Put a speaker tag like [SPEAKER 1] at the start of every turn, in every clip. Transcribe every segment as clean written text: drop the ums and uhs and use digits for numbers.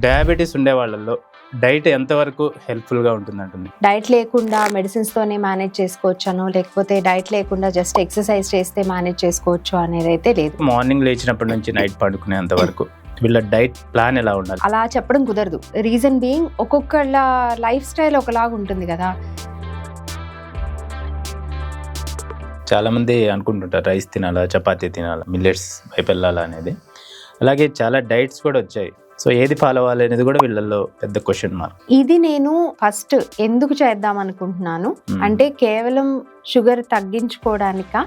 [SPEAKER 1] Diabetes ఉండే వాళ్ళల్లో diet ఎంతవరకు హెల్ప్ఫుల్గా ఉంటుంది అంటుంది?
[SPEAKER 2] డైట్ లేకుండా మెడిసిన్స్తోనే మేనేజ్ చేసుకోవచ్చాను, లేకపోతే డైట్ లేకుండా జస్ట్ ఎక్సర్సైజ్ చేస్తే మేనేజ్ చేసుకోవచ్చు అనేది అయితే లేదు.
[SPEAKER 1] మార్నింగ్ లేచినప్పటి నుంచి నైట్ పడుకునేంత వరకు వీళ్ళ డైట్ ప్లాన్ ఎలా ఉండాలి?
[SPEAKER 2] అలా చెప్పడం కుదరదు. రీజన్ బీయింగ్ ఒక్కొక్కళ్ళ లైఫ్ స్టైల్ ఒకలాగా ఉంటుంది కదా.
[SPEAKER 1] చాలా మంది అనుకుంటుంటారు రైస్ తినాలా, చపాతీ తినాలా, మిల్లెట్స్ వైపు వెళ్ళాలా అనేది. అలాగే చాలా డైట్స్ కూడా వచ్చాయి. సో ఏది ఫాలో అవ్వాలి అనేది కూడా వీళ్ళల్లో పెద్ద క్వశ్చన్ మార్క్.
[SPEAKER 2] ఇది నేను ఫస్ట్ ఎందుకు చేద్దాం అనుకుంటున్నాను అంటే కేవలం షుగర్ తగ్గించుకోవడానిక.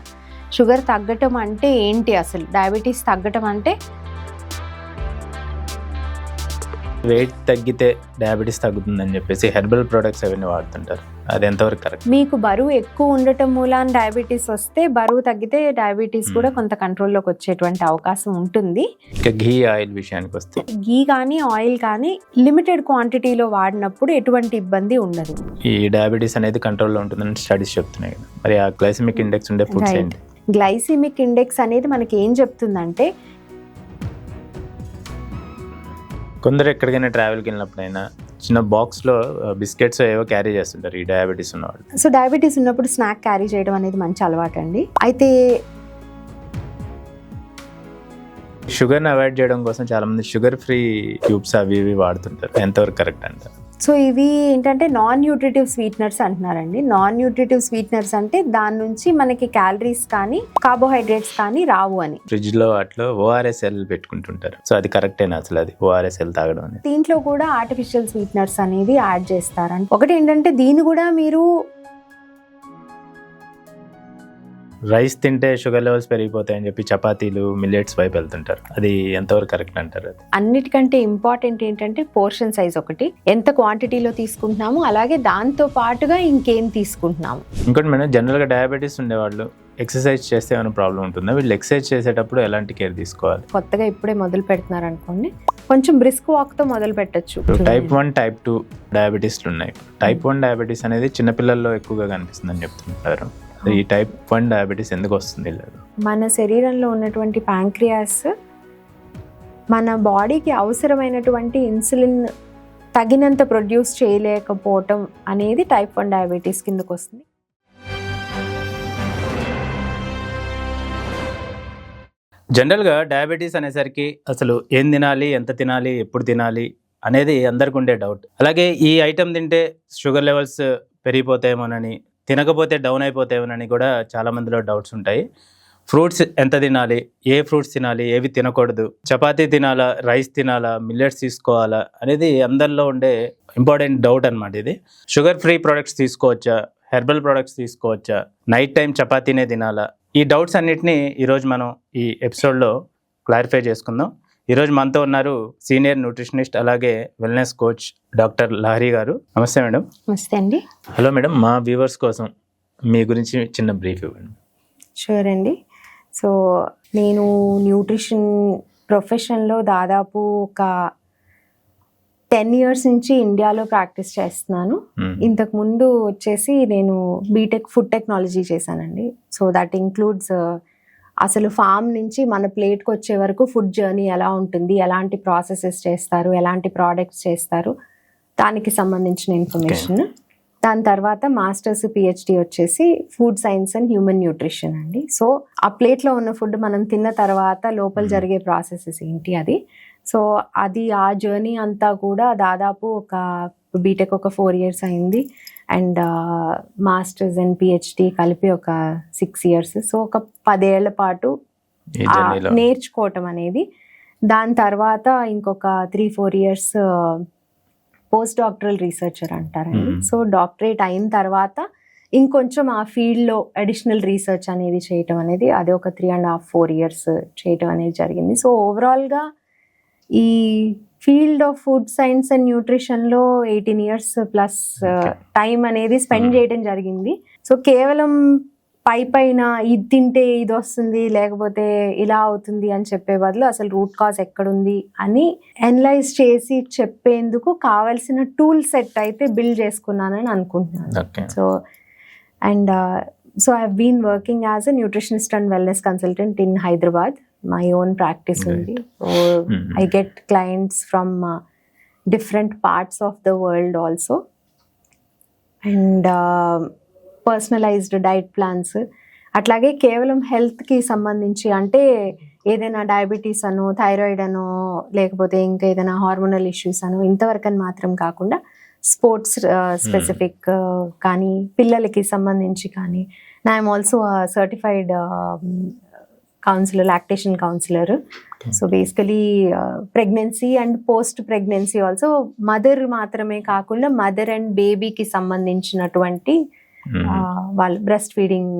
[SPEAKER 2] షుగర్ తగ్గటం అంటే ఏంటి, అసలు డయాబెటీస్ తగ్గటం అంటే
[SPEAKER 1] వెయిట్ తగ్గితే డయాబెటీస్ తగ్గుతుందని చెప్పేసి హెర్బల్ ప్రొడక్ట్స్ అవన్నీ వాడుతుంటారు. అది ఎంతవరకు కరెక్ట్?
[SPEAKER 2] మీకు బరువు ఎక్కువ ఉండటం మూలాన డయాబెటీస్ వస్తే, బరువు తగ్గితే డయాబెటీస్ కూడా కొంత కంట్రోల్లోకి వచ్చేటువంటి అవకాశం ఉంటుంది.
[SPEAKER 1] ఇక ఘీ ఆయిల్ విషయానికి వస్తే,
[SPEAKER 2] ఘీ కానీ ఆయిల్ కానీ లిమిటెడ్ క్వాంటిటీలో వాడినప్పుడు ఎటువంటి ఇబ్బంది ఉండదు.
[SPEAKER 1] ఈ డయాబెటీస్ అనేది కంట్రోల్లో ఉంటుందని స్టడీస్ చెప్తున్నాయి కదా. మరి ఆ గ్లైసెమిక్ ఇండెక్స్ ఉండే ఫుడ్స్ ఏంటి?
[SPEAKER 2] గ్లైసెమిక్ ఇండెక్స్ అనేది మనకి ఏం చెప్తుందంటే,
[SPEAKER 1] కొందరు ఎక్కడికైనా ట్రావెల్కి వెళ్ళినప్పుడైనా చిన్న బాక్స్లో బిస్కెట్స్ ఏవో క్యారీ చేస్తుంటారు ఈ డయాబెటీస్ ఉన్నవాళ్ళు.
[SPEAKER 2] సో డయాబెటీస్ ఉన్నప్పుడు స్నాక్ క్యారీ చేయడం అనేది మంచి అలవాటు అండి. అయితే
[SPEAKER 1] షుగర్ని అవాయిడ్ చేయడం కోసం చాలా మంది షుగర్ ఫ్రీ క్యూబ్స్ అవి ఇవి వాడుతుంటారు. ఎంతవరకు కరెక్ట్ అంటారు?
[SPEAKER 2] సో ఇవి ఏంటంటే నాన్ న్యూట్రిటివ్ స్వీట్నర్స్ అంటున్నారండి. నాన్ న్యూట్రిటివ్ స్వీట్నర్స్ అంటే దాని నుంచి మనకి క్యాలరీస్ కానీ కార్బోహైడ్రేట్స్ కానీ రావు అని.
[SPEAKER 1] ఫ్రిడ్జ్ లో అట్లా ORSL పెట్టుకుంటుంటారు. సో అది కరెక్టేనా అసలు? అది ORSL తాగడం అనేది
[SPEAKER 2] దీంట్లో కూడా ఆర్టిఫిషియల్ స్వీట్నర్స్ అనేది యాడ్ చేస్తారండి. ఒకటి ఏంటంటే దీన్ని కూడా మీరు
[SPEAKER 1] రైస్ తింటే షుగర్ లెవెల్స్ పెరిగిపోతాయని చెప్పి చపాతీలు మిల్లెట్స్ వైపు వెళ్తుంటారు. అది ఎంతవరకు కరెక్ట్ అంటారు? అది
[SPEAKER 2] అన్నిటికంటే ఇంపార్టెంట్ ఏంటంటే పోర్షన్ సైజ్ ఒకటి, ఎంత క్వాంటిటీలో తీసుకుంటున్నాము, అలాగే దాంతో పాటుగా ఇంకేం తీసుకుంటున్నాము.
[SPEAKER 1] ఇంకోటి మేడం, జనరల్గా డయాబెటీస్ ఉండేవాళ్ళు ఎక్సర్సైజ్ చేస్తే ఏమైనా ప్రాబ్లం ఉంటుందా? వీళ్ళు ఎక్సర్సైజ్ చేసేటప్పుడు ఎలాంటి కేర్ తీసుకోవాలి?
[SPEAKER 2] కొత్తగా ఇప్పుడే మొదలు పెడుతున్నారు అనుకోండి, కొంచెం బ్రిస్క్ వాక్తో మొదలు పెట్టచ్చు.
[SPEAKER 1] టైప్ 1 టైప్ 2 డయాబెటీస్లు ఉన్నాయి. టైప్ 1 డయాబెటీస్ అనేది చిన్నపిల్లల్లో ఎక్కువగా కనిపిస్తుందని చెప్తుంటారు. ఈ టైప్ 1 డయాబెటీస్ ఎందుకు వస్తుంది?
[SPEAKER 2] మన శరీరంలో ఉన్నటువంటి ప్యాంక్రియాస్ మన బాడీకి అవసరమైనటువంటి ఇన్సులిన్ తగినంత ప్రొడ్యూస్ చేయలేకపోవటం అనేది టైప్ 1 డయాబెటీస్ కిందకు వస్తుంది.
[SPEAKER 1] జనరల్గా డయాబెటీస్ అనేసరికి అసలు ఏం తినాలి, ఎంత తినాలి, ఎప్పుడు తినాలి అనేది అందరికి ఉండే డౌట్. అలాగే ఈ ఐటెం తింటే షుగర్ లెవెల్స్ పెరిగిపోతాయేమోనని, తినకపోతే డౌన్ అయిపోతాయేమోనని కూడా చాలా మందిలో డౌట్స్ ఉంటాయి. ఫ్రూట్స్ ఎంత తినాలి, ఏ ఫ్రూట్స్ తినాలి, ఏవి తినకూడదు, చపాతీ తినాలా, రైస్ తినాలా, మిల్లెట్స్ తీసుకోవాలా అనేది అందరిలో ఉండే ఇంపార్టెంట్ డౌట్ అనమాట. ఇది షుగర్ ఫ్రీ ప్రొడక్ట్స్ తీసుకోవచ్చా, హెర్బల్ ప్రొడక్ట్స్ తీసుకోవచ్చా, నైట్ టైం చపాతీనే తినాలా? ఈ డౌట్స్ అన్నిటినీ ఈరోజు మనం ఈ ఎపిసోడ్లో క్లారిఫై చేసుకుందాం. ఈరోజు మనతో ఉన్నారు సీనియర్ న్యూట్రిషనిస్ట్ అలాగే వెల్నెస్ కోచ్ డాక్టర్ లహరి గారు. నమస్తే మేడం.
[SPEAKER 2] నమస్తే అండి.
[SPEAKER 1] హలో మేడం, మా వ్యూవర్స్ కోసం మీ గురించి చిన్న బ్రీఫ్ ఇవ్వండి.
[SPEAKER 2] షూర్ అండి. సో నేను న్యూట్రిషన్ ప్రొఫెషన్లో దాదాపు ఒక 10 years నుంచి ఇండియాలో ప్రాక్టీస్ చేస్తున్నాను. ఇంతకు ముందు వచ్చేసి నేను బీటెక్ ఫుడ్ టెక్నాలజీ చేశానండి. సో దట్ ఇంక్లూడ్స్ అసలు ఫామ్ నుంచి మన ప్లేట్కి వచ్చే వరకు ఫుడ్ జర్నీ ఎలా ఉంటుంది, ఎలాంటి ప్రాసెసెస్ చేస్తారు, ఎలాంటి ప్రోడక్ట్స్ చేస్తారు, దానికి సంబంధించిన ఇన్ఫర్మేషన్. దాని తర్వాత మాస్టర్స్ PhD వచ్చేసి food science and human nutrition అండి. సో ఆ ప్లేట్లో ఉన్న ఫుడ్ మనం తిన్న తర్వాత లోపల జరిగే ప్రాసెసెస్ ఏంటి అది. సో అది ఆ జర్నీ అంతా కూడా దాదాపు ఒక బీటెక్ ఒక 4 years అయింది, అండ్ మాస్టర్స్ అండ్ PhD కలిపి ఒక 6 years. సో ఒక 10 ఏళ్ల పాటు నేర్చుకోవటం అనేది. దాని తర్వాత ఇంకొక 3-4 years పోస్ట్ డాక్టరల్ రీసెర్చర్ అంటారండి. సో డాక్టరేట్ అయిన తర్వాత ఇంకొంచెం ఆ ఫీల్డ్లో అడిషనల్ రీసెర్చ్ అనేది చేయటం అనేది, అది ఒక 3.5-4 years చేయటం అనేది జరిగింది. సో ఓవరాల్గా ఈ field of food science and న్యూట్రిషన్లో 18 years ప్లస్ టైం అనేది స్పెండ్ చేయడం జరిగింది. సో కేవలం పైన ఇది తింటే ఇది వస్తుంది, లేకపోతే ఇలా అవుతుంది అని చెప్పే బదులు అసలు రూట్ కాజ్ ఎక్కడుంది అని అనలైజ్ చేసి చెప్పేందుకు కావాల్సిన టూల్ సెట్ అయితే బిల్డ్ చేసుకున్నానని అనుకుంటున్నాను. So I have been working as a nutritionist and wellness consultant in Hyderabad. My own practice ఉంది. So I get clients from different parts of the world also. And personalised diet plans, అట్లాగే కేవలం హెల్త్కి సంబంధించి అంటే ఏదైనా diabetes అనో, thyroid అనో, లేకపోతే ఇంకా ఏదైనా హార్మోనల్ ఇష్యూస్ అనో ఇంతవరకు అని మాత్రం కాకుండా స్పోర్ట్స్ స్పెసిఫిక్ కానీ పిల్లలకి సంబంధించి కానీ, I'm also certified counsellor, lactation counsellor. So basically pregnancy and post pregnancy also, mother మాత్రమే కాకుండా మదర్ అండ్ బేబీకి సంబంధించినటువంటి వాళ్ళ బ్రెస్ట్ ఫీడింగ్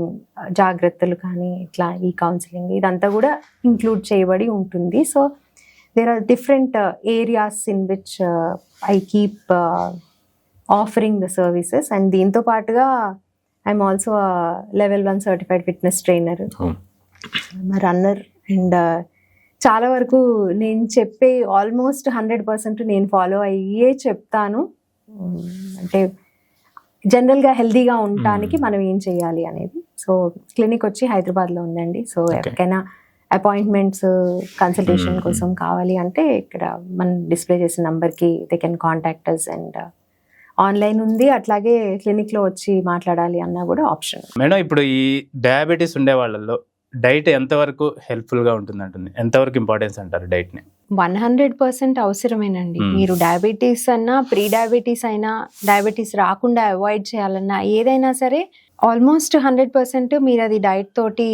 [SPEAKER 2] జాగ్రత్తలు కానీ ఇట్లా ఈ కౌన్సిలింగ్ ఇదంతా కూడా ఇంక్లూడ్ చేయబడి ఉంటుంది. So there are different areas in which I keep offering the services. And దీంతో పాటుగా I'm also level 1 certified fitness trainer, runner. And చాలా వరకు నేను చెప్పే ఆల్మోస్ట్ 100% నేను ఫాలో అయ్యే చెప్తాను. అంటే జనరల్గా హెల్దీగా ఉండటానికి మనం ఏం చేయాలి అనేది. సో క్లినిక్ వచ్చి హైదరాబాద్లో ఉందండి. సో ఎవరికైనా అపాయింట్మెంట్స్ కన్సల్టేషన్ కోసం కావాలి అంటే ఇక్కడ మనం డిస్ప్లే చేసిన నంబర్కి they can contact us. And online ఉంది, అట్లాగే క్లినిక్లో వచ్చి మాట్లాడాలి అన్నా కూడా ఆప్షన్.
[SPEAKER 1] మేడం, ఇప్పుడు ఈ డయాబెటీస్ ఉండే వాళ్ళల్లో డైట్ ఎంతవరకు హెల్ప్ఫుల్గా ఉంటుందంటుంది, ఎంతవరకు ఇంపార్టెన్స్ అంటారు డైట్ని?
[SPEAKER 2] 100% అవసరమేనండి. మీరు డయాబెటీస్ అన్నా, ప్రీ డయాబెటీస్ అయినా, డయాబెటీస్ రాకుండా అవాయిడ్ చేయాలన్నా, ఏదైనా సరే ఆల్మోస్ట్ 100% మీరు అది డైట్ తోటి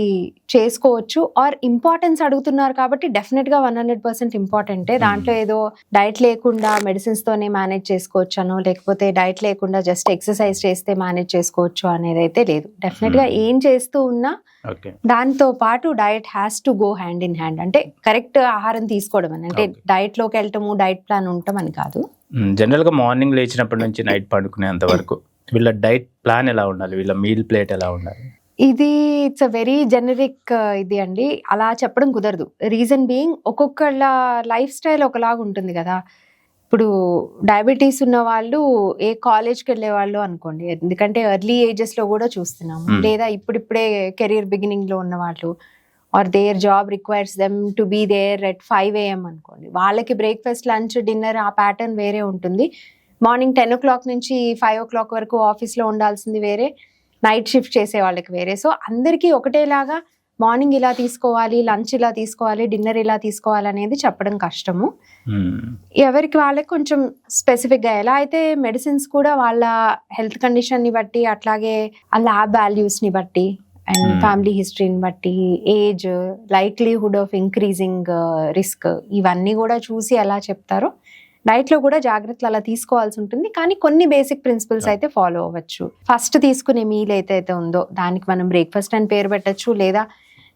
[SPEAKER 2] చేసుకోవచ్చు. ఆర్ ఇంపార్టెన్స్ అడుగుతున్నారు కాబట్టి డెఫినెట్గా 100% ఇంపార్టెంటే. దాంట్లో ఏదో డైట్ లేకుండా మెడిసిన్స్ తోనే మేనేజ్ చేసుకోవచ్చు అనో, లేకపోతే డైట్ లేకుండా జస్ట్ ఎక్సర్సైజ్ చేస్తే మేనేజ్ చేసుకోవచ్చు అనేది అయితే లేదు. డెఫినెట్గా ఏం చేస్తూ ఉన్నా దాంతో పాటు diet has to go hand in hand. అంటే కరెక్ట్ ఆహారం తీసుకోవడం అని, అంటే డైట్ లోకి వెళ్ళటము, డైట్ ప్లాన్ ఉండటం అని కాదు.
[SPEAKER 1] జనరల్ గా మార్నింగ్ లేచినప్పటి నుంచి నైట్ పడుకునేంత వరకు వీళ్ళ డైట్ ప్లాన్ ఎలా ఉండాలి, వీళ్ళ మీల్ ప్లేట్ ఎలా ఉండాలి?
[SPEAKER 2] ఇది ఇట్స్ అ వెరీ జెనరిక్ ఇది అండి, అలా చెప్పడం కుదరదు. రీజన్ బీయింగ్ ఒక్కొక్కళ్ళ లైఫ్ స్టైల్ ఒకలాగా ఉంటుంది కదా. ఇప్పుడు డయాబెటీస్ ఉన్న వాళ్ళు ఏ కాలేజ్కి వెళ్ళే వాళ్ళు అనుకోండి, ఎందుకంటే ఎర్లీ ఏజెస్లో కూడా చూస్తున్నాము. లేదా ఇప్పుడిప్పుడే కెరీర్ బిగినింగ్లో ఉన్న వాళ్ళు, or their job requires them to be there at 5 AM అనుకోండి. వాళ్ళకి బ్రేక్ఫాస్ట్, లంచ్, డిన్నర్ ఆ ప్యాటర్న్ వేరే ఉంటుంది. మార్నింగ్ 10 o'clock నుంచి 5 o'clock వరకు ఆఫీస్లో ఉండాల్సింది వేరే, నైట్ షిఫ్ట్ చేసే వాళ్ళకి వేరే. సో అందరికీ ఒకటేలాగా మార్నింగ్ ఇలా తీసుకోవాలి, లంచ్ ఇలా తీసుకోవాలి, డిన్నర్ ఇలా తీసుకోవాలి అనేది చెప్పడం కష్టము. ఎవరికి వాళ్ళకి కొంచెం స్పెసిఫిక్గా, ఎలా అయితే మెడిసిన్స్ కూడా వాళ్ళ హెల్త్ కండిషన్ని బట్టి, అట్లాగే ఆ ల్యాబ్ వాల్యూస్ని బట్టి అండ్ ఫ్యామిలీ హిస్టరీని బట్టి, age, likelihood of increasing risk, ఇవన్నీ కూడా చూసి ఎలా చెప్తారో డైట్లో కూడా జాగ్రత్తలు అలా తీసుకోవాల్సి ఉంటుంది. కానీ కొన్ని బేసిక్ ప్రిన్సిపల్స్ అయితే ఫాలో అవ్వచ్చు. ఫస్ట్ తీసుకునే మీల్ ఏదైతే ఉందో దానికి మనం బ్రేక్ఫాస్ట్ అని పేరు పెట్టచ్చు, లేదా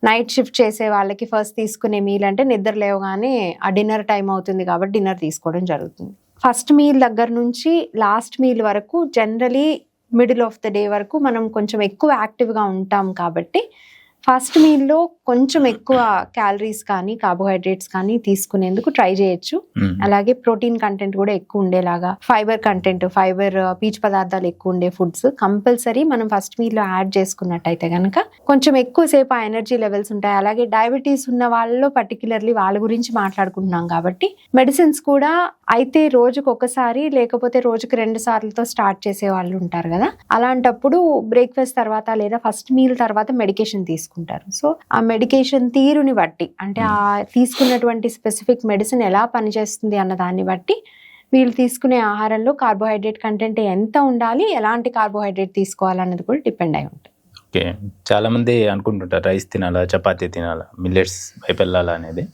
[SPEAKER 2] నైట్ షిఫ్ట్ చేసే వాళ్ళకి ఫస్ట్ తీసుకునే మీల్ అంటే నిద్ర లేవగానే ఆ డిన్నర్ టైం అవుతుంది కాబట్టి డిన్నర్ తీసుకోవడం జరుగుతుంది. ఫస్ట్ మీల్ దగ్గర నుంచి లాస్ట్ మీల్ వరకు generally middle of the day వరకు మనం కొంచెం ఎక్కువ యాక్టివ్గా ఉంటాం కాబట్టి ఫస్ట్ మీల్లో కొంచెం ఎక్కువ క్యాలరీస్ కానీ కార్బోహైడ్రేట్స్ కానీ తీసుకునేందుకు ట్రై చేయొచ్చు. అలాగే ప్రోటీన్ కంటెంట్ కూడా ఎక్కువ ఉండేలాగా, ఫైబర్ కంటెంట్, పీచు పదార్థాలు ఎక్కువ ఉండే ఫుడ్స్ కంపల్సరీ మనం ఫస్ట్ మీల్లో యాడ్ చేసుకున్నట్టయితే కనుక కొంచెం ఎక్కువసేపు ఆ ఎనర్జీ లెవెల్స్ ఉంటాయి. అలాగే డయాబెటీస్ ఉన్న వాళ్ళలో పర్టికులర్లీ వాళ్ళ గురించి మాట్లాడుకుంటున్నాం కాబట్టి మెడిసిన్స్ కూడా అయితే రోజుకు ఒకసారి లేకపోతే రోజుకు 2 సార్లతో స్టార్ట్ చేసే వాళ్ళు ఉంటారు కదా. అలాంటప్పుడు బ్రేక్ఫాస్ట్ తర్వాత లేదా ఫస్ట్ మీల్ తర్వాత మెడికేషన్ తీసుకుంటారు. సో ఆ మెడికేషన్ తీరుని బట్టి, అంటే ఆ తీసుకున్నటువంటి స్పెసిఫిక్ మెడిసిన్ ఎలా పనిచేస్తుంది అన్న దాన్ని బట్టి వీళ్ళు తీసుకునే ఆహారంలో కార్బోహైడ్రేట్ కంటెంట్ ఎంత ఉండాలి, ఎలాంటి కార్బోహైడ్రేట్ తీసుకోవాలన్నది కూడా డిపెండ్ అయి ఉంటుంది.
[SPEAKER 1] ఓకే, చాలా మంది అనుకుంటుంటారు రైస్ తినాలా, చపాతీ తినాలా, మిల్లెట్స్ వైపు వెళ్ళాలా అనేది.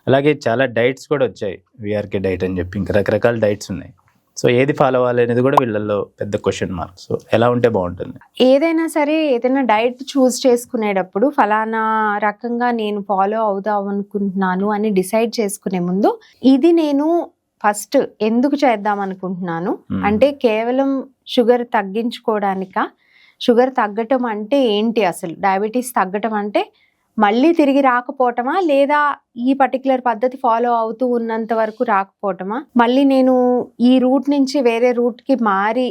[SPEAKER 1] అలాగే చాలా డైట్స్ కూడా వచ్చాయి, విఆర్కే డైట్ అని చెప్పి ఇంకా రకరకాల డైట్స్ ఉన్నాయి. సో ఏది ఫాలో అవ్వాలి అనేది కూడా వీళ్ళల్లో పెద్ద క్వశ్చన్ మార్క్. సో ఎలా ఉంటే బాగుంటుంది?
[SPEAKER 2] ఏదైనా సరే, ఏదైనా డైట్ చూస్ చేసుకునేటప్పుడు ఫలానా రకంగా నేను ఫాలో అవుదాం అనుకుంటున్నాను అని డిసైడ్ చేసుకునే ముందు ఇది నేను ఫస్ట్ ఎందుకు చేద్దాం అనుకుంటున్నాను అంటే కేవలం షుగర్ తగ్గించుకోవడానికా, షుగర్ తగ్గటం అంటే ఏంటి, అసలు డయాబెటీస్ తగ్గటం అంటే మళ్ళీ తిరిగి రాకపోవటమా, లేదా ఈ పర్టికులర్ పద్ధతి ఫాలో అవుతూ ఉన్నంత వరకు రాకపోవటమా, మళ్ళీ నేను ఈ రూట్ నుంచి వేరే రూట్కి మారి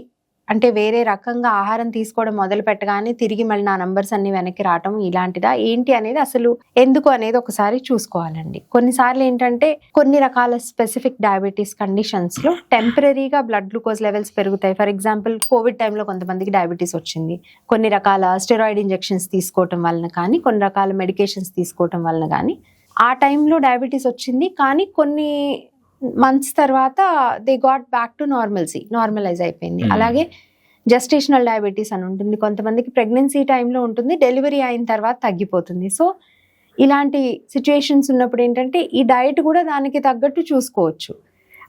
[SPEAKER 2] అంటే వేరే రకంగా ఆహారం తీసుకోవడం మొదలు పెట్టగానే తిరిగి మళ్ళీ నా నంబర్స్ అన్ని వెనక్కి రావటం ఇలాంటిదా ఏంటి అనేది అసలు ఎందుకు అనేది ఒకసారి చూసుకోవాలండి. కొన్నిసార్లు ఏంటంటే కొన్ని రకాల స్పెసిఫిక్ డయాబెటీస్ కండిషన్స్ లో టెంపరీగా బ్లడ్ గ్లూకోజ్ లెవెల్స్ పెరుగుతాయి. ఫర్ ఎగ్జాంపుల్ కోవిడ్ టైంలో కొంతమందికి డయాబెటీస్ వచ్చింది. కొన్ని రకాల స్టెరాయిడ్ ఇంజెక్షన్స్ తీసుకోవటం వలన కానీ, కొన్ని రకాల మెడికేషన్స్ తీసుకోవటం వలన కానీ ఆ టైంలో డయాబెటీస్ వచ్చింది. కానీ కొన్ని మంత్స్ తర్వాత they got back to normalise అయిపోయింది. అలాగే జెస్టేషనల్ డయాబెటీస్ అని ఉంటుంది, కొంతమందికి ప్రెగ్నెన్సీ టైంలో ఉంటుంది, డెలివరీ అయిన తర్వాత తగ్గిపోతుంది. సో ఇలాంటి సిచ్యుయేషన్స్ ఉన్నప్పుడు ఏంటంటే ఈ డైట్ కూడా దానికి తగ్గట్టు చూసుకోవచ్చు.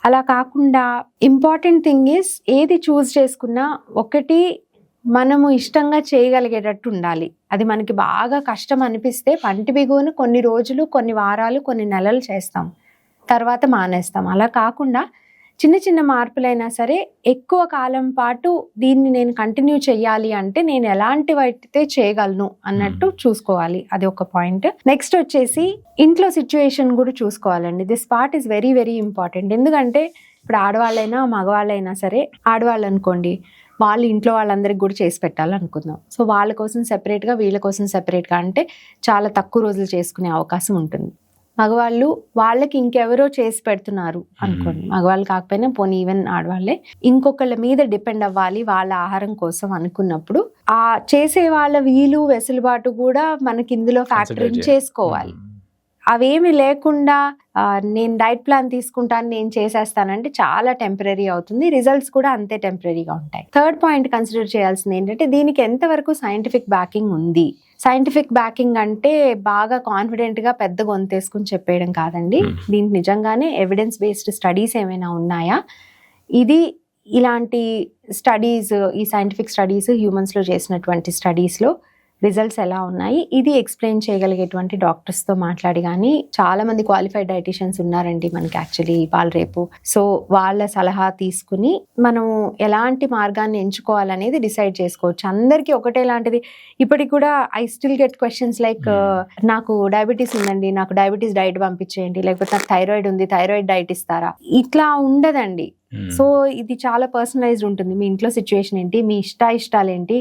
[SPEAKER 2] అలా కాకుండా ఇంపార్టెంట్ థింగ్ ఈస్ ఏది చూస్ చేసుకున్నా ఒకటి మనము ఇష్టంగా చేయగలిగేటట్టు ఉండాలి. అది మనకి బాగా కష్టం అనిపిస్తే పంటి బిగువును కొన్ని రోజులు, కొన్ని వారాలు, కొన్ని నెలలు చేస్తాం, తర్వాత మానేస్తాం. అలా కాకుండా చిన్న చిన్న మార్పులైనా సరే ఎక్కువ కాలం పాటు దీన్ని నేను కంటిన్యూ చేయాలి అంటే నేను ఎలాంటి వాటితే చేయగలను అన్నట్టు చూసుకోవాలి. అది ఒక పాయింట్. నెక్స్ట్ వచ్చేసి ఇంట్లో సిచ్యువేషన్ కూడా చూసుకోవాలండి. This part is very very important. ఎందుకంటే ఇప్పుడు ఆడవాళ్ళైనా మగవాళ్ళైనా సరే, ఆడవాళ్ళు అనుకోండి వాళ్ళు ఇంట్లో వాళ్ళందరికీ కూడా చేసి పెట్టాలనుకుందాం. సో వాళ్ళ కోసం సెపరేట్గా, వీళ్ళ కోసం సెపరేట్గా అంటే చాలా తక్కువ రోజులు చేసుకునే అవకాశం ఉంటుంది. మగవాళ్ళు వాళ్ళకి ఇంకెవరో చేసి పెడుతున్నారు అనుకోండి, మగవాళ్ళు కాకపోయినా పోనీ ఈవెన్ ఆడవాళ్ళే ఇంకొకళ్ళ మీద డిపెండ్ అవ్వాలి వాళ్ళ ఆహారం కోసం అనుకున్నప్పుడు ఆ చేసే వాళ్ళ వీలు వెసులుబాటు కూడా మనకి ఇందులో ఫ్యాక్టరింగ్ చేసుకోవాలి. అవేమి లేకుండా నేను డైట్ ప్లాన్ తీసుకుంటాను, నేను చేసేస్తానంటే చాలా టెంపరీ అవుతుంది, రిజల్ట్స్ కూడా అంతే టెంపరీగా ఉంటాయి. థర్డ్ పాయింట్ కన్సిడర్ చేయాల్సింది ఏంటంటే దీనికి ఎంతవరకు సైంటిఫిక్ బ్యాకింగ్ ఉంది. సైంటిఫిక్ బ్యాకింగ్ అంటే బాగా కాన్ఫిడెంట్గా పెద్ద గొంతేసుకుని చెప్పేయడం కాదండి. దీనికి నిజంగానే ఎవిడెన్స్ బేస్డ్ స్టడీస్ ఏమైనా ఉన్నాయా, ఇది ఇలాంటి స్టడీస్, ఈ సైంటిఫిక్ స్టడీస్ హ్యూమన్స్లో చేసినటువంటి స్టడీస్లో రిజల్ట్స్ ఎలా ఉన్నాయి, ఇది ఎక్స్ప్లెయిన్ చేయగలిగేటువంటి డాక్టర్స్తో మాట్లాడి, కానీ చాలా మంది క్వాలిఫైడ్ డైటీషియన్స్ ఉన్నారండి మనకి యాక్చువల్లీ వాళ్ళు రేపు. సో వాళ్ళ సలహా తీసుకుని మనం ఎలాంటి మార్గాన్ని ఎంచుకోవాలనేది డిసైడ్ చేసుకోవచ్చు. అందరికీ ఒకటే లాంటిది. ఇప్పటికి కూడా I still get questions like నాకు డయాబెటీస్ ఉందండి, నాకు డయాబెటీస్ డైట్ పంపించేయండి, లేకపోతే నాకు థైరాయిడ్ ఉంది, థైరాయిడ్ డైట్ ఇస్తారా. ఇట్లా ఉండదండి. సో ఇది చాలా పర్సనలైజ్డ్ ఉంటుంది. మీ ఇంట్లో సిచ్యువేషన్ ఏంటి, మీ ఇష్టాలు ఏంటి,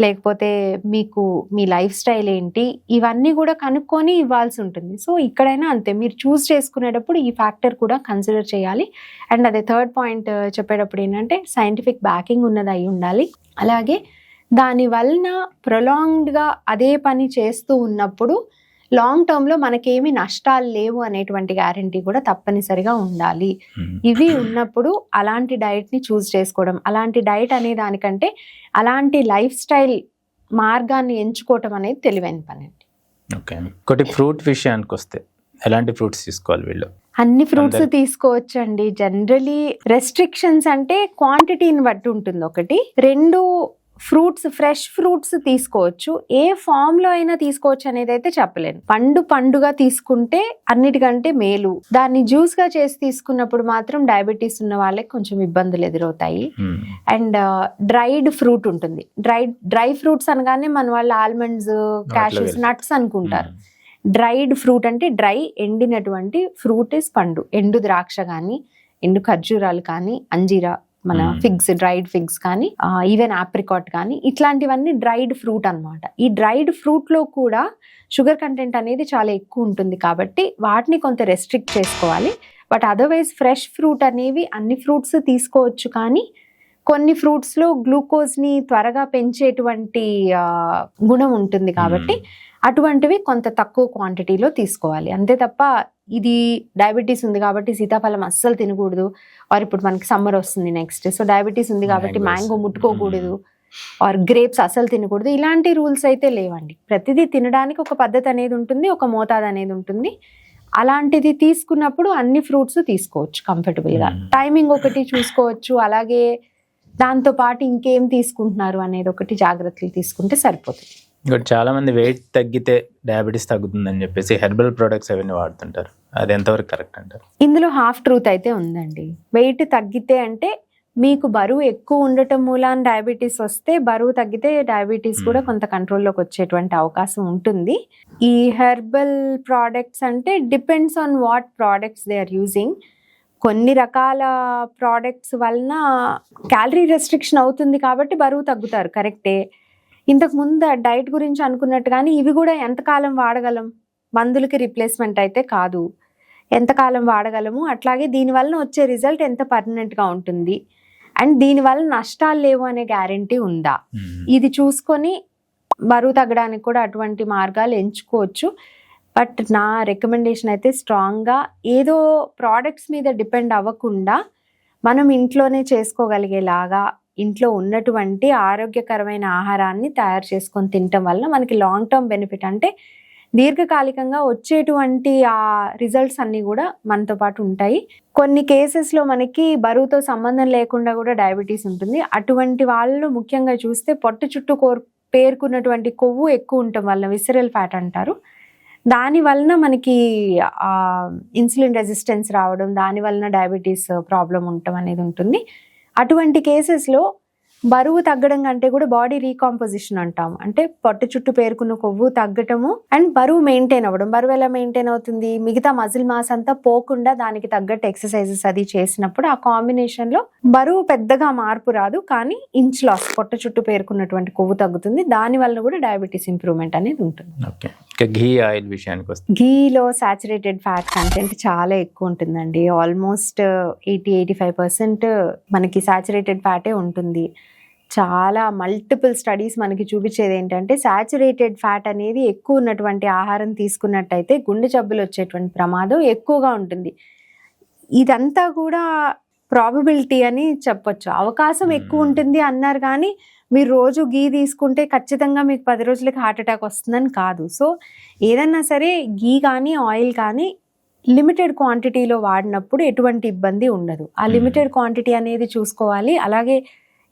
[SPEAKER 2] లేకపోతే మీకు మీ లైఫ్ స్టైల్ ఏంటి, ఇవన్నీ కూడా కనుక్కొని ఇవ్వాల్సి ఉంటుంది. సో ఇక్కడైనా అంతే, మీరు చూస్ చేసుకునేటప్పుడు ఈ ఫ్యాక్టర్ కూడా కన్సిడర్ చేయాలి. అండ్ అదే థర్డ్ పాయింట్ చెప్పేటప్పుడు ఏంటంటే సైంటిఫిక్ బ్యాకింగ్ ఉన్నది అయి ఉండాలి. అలాగే దాని వలన ప్రొలాంగ్డ్గా అదే పని చేస్తూ ఉన్నప్పుడు లాంగ్ టర్మ్లో మనకేమి నష్టాలు లేవు అనేటువంటి గ్యారంటీ కూడా తప్పనిసరిగా ఉండాలి. ఇవి ఉన్నప్పుడు అలాంటి డైట్ని చూస్ చేసుకోవడం, అలాంటి డైట్ అనే దానికంటే అలాంటి లైఫ్ స్టైల్ మార్గాన్ని ఎంచుకోవటం అనేది తెలివైన పని అండి.
[SPEAKER 1] ఓకే, ఒకటి ఫ్రూట్ విషయానికి వస్తే ఎలాంటి ఫ్రూట్స్ తీసుకోవాలి వీళ్ళు?
[SPEAKER 2] అన్ని ఫ్రూట్స్ తీసుకోవచ్చు అండి. జనరలీ రెస్ట్రిక్షన్స్ అంటే క్వాంటిటీని బట్టి ఉంటుంది ఒకటి. రెండు, ఫ్రూట్స్, ఫ్రెష్ ఫ్రూట్స్ తీసుకోవచ్చు, ఏ ఫామ్ లో అయినా తీసుకోవచ్చు అనేది అయితే చెప్పలేను. పండుగా తీసుకుంటే అన్నిటికంటే మేలు. దాన్ని జ్యూస్ గా చేసి తీసుకున్నప్పుడు మాత్రం డయాబెటీస్ ఉన్న వాళ్ళకి కొంచెం ఇబ్బందులు ఎదురవుతాయి. అండ్ డ్రైడ్ ఫ్రూట్ ఉంటుంది. డ్రై ఫ్రూట్స్ అనగానే మన వాళ్ళు ఆల్మండ్స్, క్యాషూస్, నట్స్ అనుకుంటారు. డ్రైడ్ ఫ్రూట్ అంటే డ్రై, ఎండినటువంటి ఫ్రూట్ ఇస్ పండు. ఎండు ద్రాక్ష కానీ, ఎండు ఖర్జూరాలు కానీ, అంజీరా, మన ఫిగ్స్, డ్రైడ్ ఫిగ్స్ కానీ, ఈవెన్ ఆప్రికాట్ కానీ, ఇట్లాంటివన్నీ డ్రైడ్ ఫ్రూట్ అన్నమాట. ఈ డ్రైడ్ ఫ్రూట్ లో కూడా షుగర్ కంటెంట్ అనేది చాలా ఎక్కువ ఉంటుంది కాబట్టి వాటిని కొంత రెస్ట్రిక్ట్ చేసుకోవాలి. బట్ అదర్వైజ్ ఫ్రెష్ ఫ్రూట్ అనేవి అన్ని ఫ్రూట్స్ తీసుకోవచ్చు, కానీ కొన్ని ఫ్రూట్స్ లో గ్లూకోజ్ ని త్వరగా పెంచేటువంటి గుణం ఉంటుంది కాబట్టి అటువంటివి కొంత తక్కువ క్వాంటిటీలో తీసుకోవాలి. అంతే తప్ప ఇది డయాబెటీస్ ఉంది కాబట్టి సీతాఫలం అస్సలు తినకూడదు, ఆర్ ఇప్పుడు మనకి సమ్మర్ వస్తుంది నెక్స్ట్, సో డయాబెటీస్ ఉంది కాబట్టి మ్యాంగో ముట్టుకోకూడదు, ఆర్ గ్రేప్స్ అస్సలు తినకూడదు, ఇలాంటి రూల్స్ అయితే లేవండి. ప్రతిదీ తినడానికి ఒక పద్ధతి అనేది ఉంటుంది, ఒక మోతాదు అనేది ఉంటుంది. అలాంటిది తీసుకున్నప్పుడు అన్ని ఫ్రూట్స్ తీసుకోవచ్చు కంఫర్టబుల్గా. టైమింగ్ ఒకటి చూసుకోవచ్చు, అలాగే దాంతో పాటు ఇంకేం తీసుకుంటున్నారు అనేది ఒకటి జాగ్రత్తలు తీసుకుంటే సరిపోతుంది.
[SPEAKER 1] ఇక్కడ చాలా మంది వెయిట్ తగ్గితే డయాబెటీస్ తగ్గుతుందని చెప్పేసి హెర్బల్ ప్రొడక్ట్స్ అవన్నీ వాడుతుంటారు, అది ఎంతవరకు కరెక్ట్ అంటారు?
[SPEAKER 2] ఇందులో హాఫ్ ట్రూత్ అయితే ఉందండి. వెయిట్ తగ్గితే అంటే మీకు బరువు ఎక్కువ ఉండటం మూలాన డయాబెటీస్ వస్తే, బరువు తగ్గితే డయాబెటీస్ కూడా కొంత కంట్రోల్లోకి వచ్చేటువంటి అవకాశం ఉంటుంది. ఈ హెర్బల్ ప్రోడక్ట్స్ అంటే depends on what products they are using. కొన్ని రకాల ప్రోడక్ట్స్ వలన క్యాలరీ రెస్ట్రిక్షన్ అవుతుంది కాబట్టి బరువు తగ్గుతారు, కరెక్టే. ఇంతకు ముందు డైట్ గురించి అనుకున్నట్టు కానీ ఇవి కూడా ఎంతకాలం వాడగలం, మందులకి రిప్లేస్మెంట్ అయితే కాదు, ఎంతకాలం వాడగలము, అట్లాగే దీనివల్ల వచ్చే రిజల్ట్ ఎంత పర్మనెంట్గా ఉంటుంది, అండ్ దీనివల్ల నష్టాలు లేవు అనే గ్యారంటీ ఉందా, ఇది చూసుకొని బరువు తగ్గడానికి కూడా అటువంటి మార్గాలు ఎంచుకోవచ్చు. బట్ నా రికమెండేషన్ అయితే స్ట్రాంగ్గా ఏదో ప్రోడక్ట్స్ మీద డిపెండ్ అవ్వకుండా మనం ఇంట్లోనే చేసుకోగలిగేలాగా ఇంట్లో ఉన్నటువంటి ఆరోగ్యకరమైన ఆహారాన్ని తయారు చేసుకొని తినటం వల్ల మనకి లాంగ్ టర్మ్ బెనిఫిట్, అంటే దీర్ఘకాలికంగా వచ్చేటువంటి ఆ రిజల్ట్స్ అన్నీ కూడా మనతో పాటు ఉంటాయి. కొన్ని కేసెస్లో మనకి బరువుతో సంబంధం లేకుండా కూడా డయాబెటీస్ ఉంటుంది. అటువంటి వాళ్ళు ముఖ్యంగా చూస్తే పొట్ట చుట్టూ పేరుకున్నటువంటి కొవ్వు ఎక్కువ ఉండటం వల్ల విసరల్ ఫ్యాట్ అంటారు, దాని వలన మనకి ఇన్సులిన్ రెసిస్టెన్స్ రావడం, దాని వలన డయాబెటీస్ ప్రాబ్లం ఉండటం అనేది ఉంటుంది. అటువంటి కేసెస్లో బరువు తగ్గడం కంటే కూడా బాడీ రీకాంపోజిషన్ అంటాం, అంటే పొట్ట చుట్టూ పేరుకున్న కొవ్వు తగ్గటము అండ్ బరువు మెయింటైన్ అవ్వడం. బరువు ఎలా మెయింటైన్ అవుతుంది, మిగతా మజిల్ మాస్ అంతా పోకుండా దానికి తగ్గట్టు ఎక్సర్సైజెస్ అది చేసినప్పుడు ఆ కాంబినేషన్లో బరువు పెద్దగా మార్పు రాదు, కానీ ఇంచ్ లాస్, పొట్ట చుట్టూ పేరుకున్నటువంటి కొవ్వు తగ్గుతుంది, దాని వల్ల కూడా డయాబెటీస్ ఇంప్రూవ్మెంట్ అనేది ఉంటుంది.
[SPEAKER 1] ఓకే, ఘీ ఆయిల్ విషయానికి వస్తే
[SPEAKER 2] ఘీలో సాచురేటెడ్ ఫ్యాట్ కంటెంట్ చాలా ఎక్కువ ఉంటుందండి. ఆల్మోస్ట్ 80-85% మనకి సాచురేటెడ్ ఫ్యాటే ఉంటుంది. చాలా మల్టిపుల్ స్టడీస్ మనకి చూపించేది ఏంటంటే సాచురేటెడ్ ఫ్యాట్ అనేది ఎక్కువ ఉన్నటువంటి ఆహారం తీసుకున్నట్టయితే గుండె జబ్బులు వచ్చేటువంటి ప్రమాదం ఎక్కువగా ఉంటుంది. ఇదంతా కూడా ప్రాబబిలిటీ అని చెప్పొచ్చు. అవకాశం ఎక్కువ ఉంటుంది అన్నారు, కానీ మీరు రోజు ఘీ తీసుకుంటే ఖచ్చితంగా మీకు 10 రోజులకి హార్ట్ అటాక్ వస్తుందని కాదు. సో ఏదన్నా సరే ఘీ కానీ ఆయిల్ కానీ లిమిటెడ్ క్వాంటిటీలో వాడినప్పుడు ఎటువంటి ఇబ్బంది ఉండదు. ఆ లిమిటెడ్ క్వాంటిటీ అనేది చూసుకోవాలి. అలాగే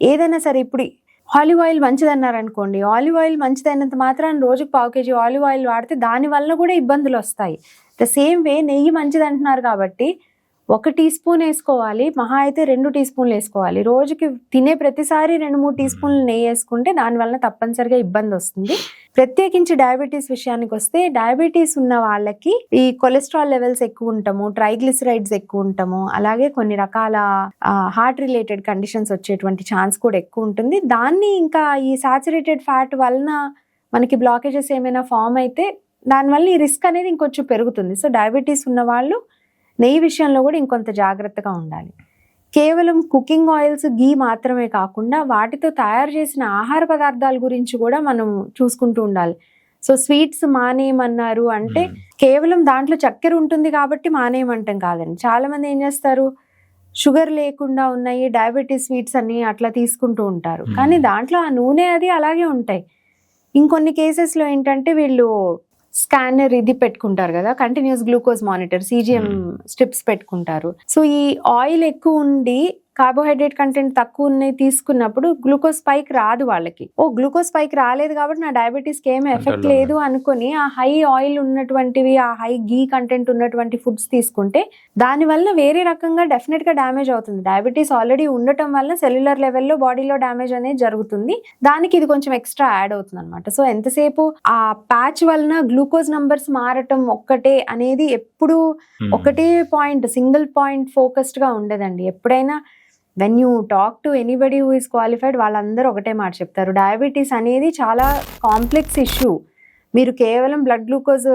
[SPEAKER 2] ఏదైనా సరే ఇప్పుడు ఆలివ్ ఆయిల్ మంచిదన్నారు అనుకోండి, ఆలివ్ ఆయిల్ మంచిదైనంత మాత్రాన్ని రోజుకు 1/4 kg ఆలివ్ ఆయిల్ వాడితే దాని వల్ల కూడా ఇబ్బందులు వస్తాయి. ద సేమ్ వే నెయ్యి మంచిది అంటున్నారు కాబట్టి 1 టీ స్పూన్ వేసుకోవాలి, మహా అయితే 2 టీ స్పూన్లు వేసుకోవాలి. రోజుకి తినే ప్రతిసారి 2-3 టీ స్పూన్లు నెయ్యి వేసుకుంటే దానివల్ల తప్పనిసరిగా ఇబ్బంది వస్తుంది. ప్రత్యేకించి డయాబెటీస్ విషయానికి వస్తే డయాబెటీస్ ఉన్న వాళ్ళకి ఈ కొలెస్ట్రాల్ లెవెల్స్ ఎక్కువ ఉంటాము, ట్రైగ్లిసరైడ్స్ ఎక్కువ ఉంటాము, అలాగే కొన్ని రకాల హార్ట్ రిలేటెడ్ కండిషన్స్ వచ్చేటువంటి ఛాన్స్ కూడా ఎక్కువ ఉంటుంది. దాన్ని ఇంకా ఈ సాచురేటెడ్ ఫ్యాట్ వలన మనకి బ్లాకేజెస్ ఏమైనా ఫామ్ అయితే దానివల్ల ఈ రిస్క్ అనేది ఇంకొంచెం పెరుగుతుంది. సో డయాబెటీస్ ఉన్న వాళ్ళు నెయ్యి విషయంలో కూడా ఇంకొంత జాగ్రత్తగా ఉండాలి. కేవలం కుకింగ్ ఆయిల్స్, ఘీ మాత్రమే కాకుండా వాటితో తయారు చేసిన ఆహార పదార్థాల గురించి కూడా మనం చూసుకుంటూ ఉండాలి. సో స్వీట్స్ మానేయమన్నారు అంటే కేవలం దాంట్లో చక్కెర ఉంటుంది కాబట్టి మానేయమంటాం కాదండి. చాలా మంది ఏం చేస్తారు, షుగర్ లేకుండా ఉన్నాయి డయాబెటీస్ స్వీట్స్ అని అట్లా తీసుకుంటూ ఉంటారు, కానీ దాంట్లో ఆ నూనె అది అలాగే ఉంటాయి. ఇంకొన్ని కేసెస్లో ఏంటంటే వీళ్ళు స్కానర్ ఇది పెట్టుకుంటారు కదా, continuous glucose monitor, CGM strips పెట్టుకుంటారు. సో ఈ ఆయిల్ ఎక్కువ ఉండి కార్బోహైడ్రేట్ కంటెంట్ తక్కువ ఉన్నాయి తీసుకున్నప్పుడు గ్లూకోజ్ స్పైక్ రాదు వాళ్ళకి. గ్లూకోజ్ స్పైక్ రాలేదు కాబట్టి నా డయాబెటీస్కి ఏమీ ఎఫెక్ట్ లేదు అనుకుని ఆ హై ఆయిల్ ఉన్నటువంటివి, ఆ హై ఘీ కంటెంట్ ఉన్నటువంటి ఫుడ్స్ తీసుకుంటే దానివల్ల వేరే రకంగా డెఫినెట్గా డ్యామేజ్ అవుతుంది. డయాబెటీస్ ఆల్రెడీ ఉండటం వల్ల సెల్యులర్ లెవెల్లో బాడీలో డ్యామేజ్ అనేది జరుగుతుంది, దానికి ఇది కొంచెం ఎక్స్ట్రా యాడ్ అవుతుంది అనమాట. సో ఎంతసేపు ఆ ప్యాచ్ వలన గ్లూకోజ్ నంబర్స్ మారటం ఒక్కటే అనేది ఎప్పుడు ఒకటే పాయింట్, సింగిల్ పాయింట్ ఫోకస్డ్గా ఉండదండి. ఎప్పుడైనా when you talk to anybody who is qualified వాళ్ళందరూ ఒకటే మాట చెప్తారు, డయాబెటీస్ అనేది చాలా కాంప్లెక్స్ ఇష్యూ. మీరు కేవలం బ్లడ్ గ్లూకోజ్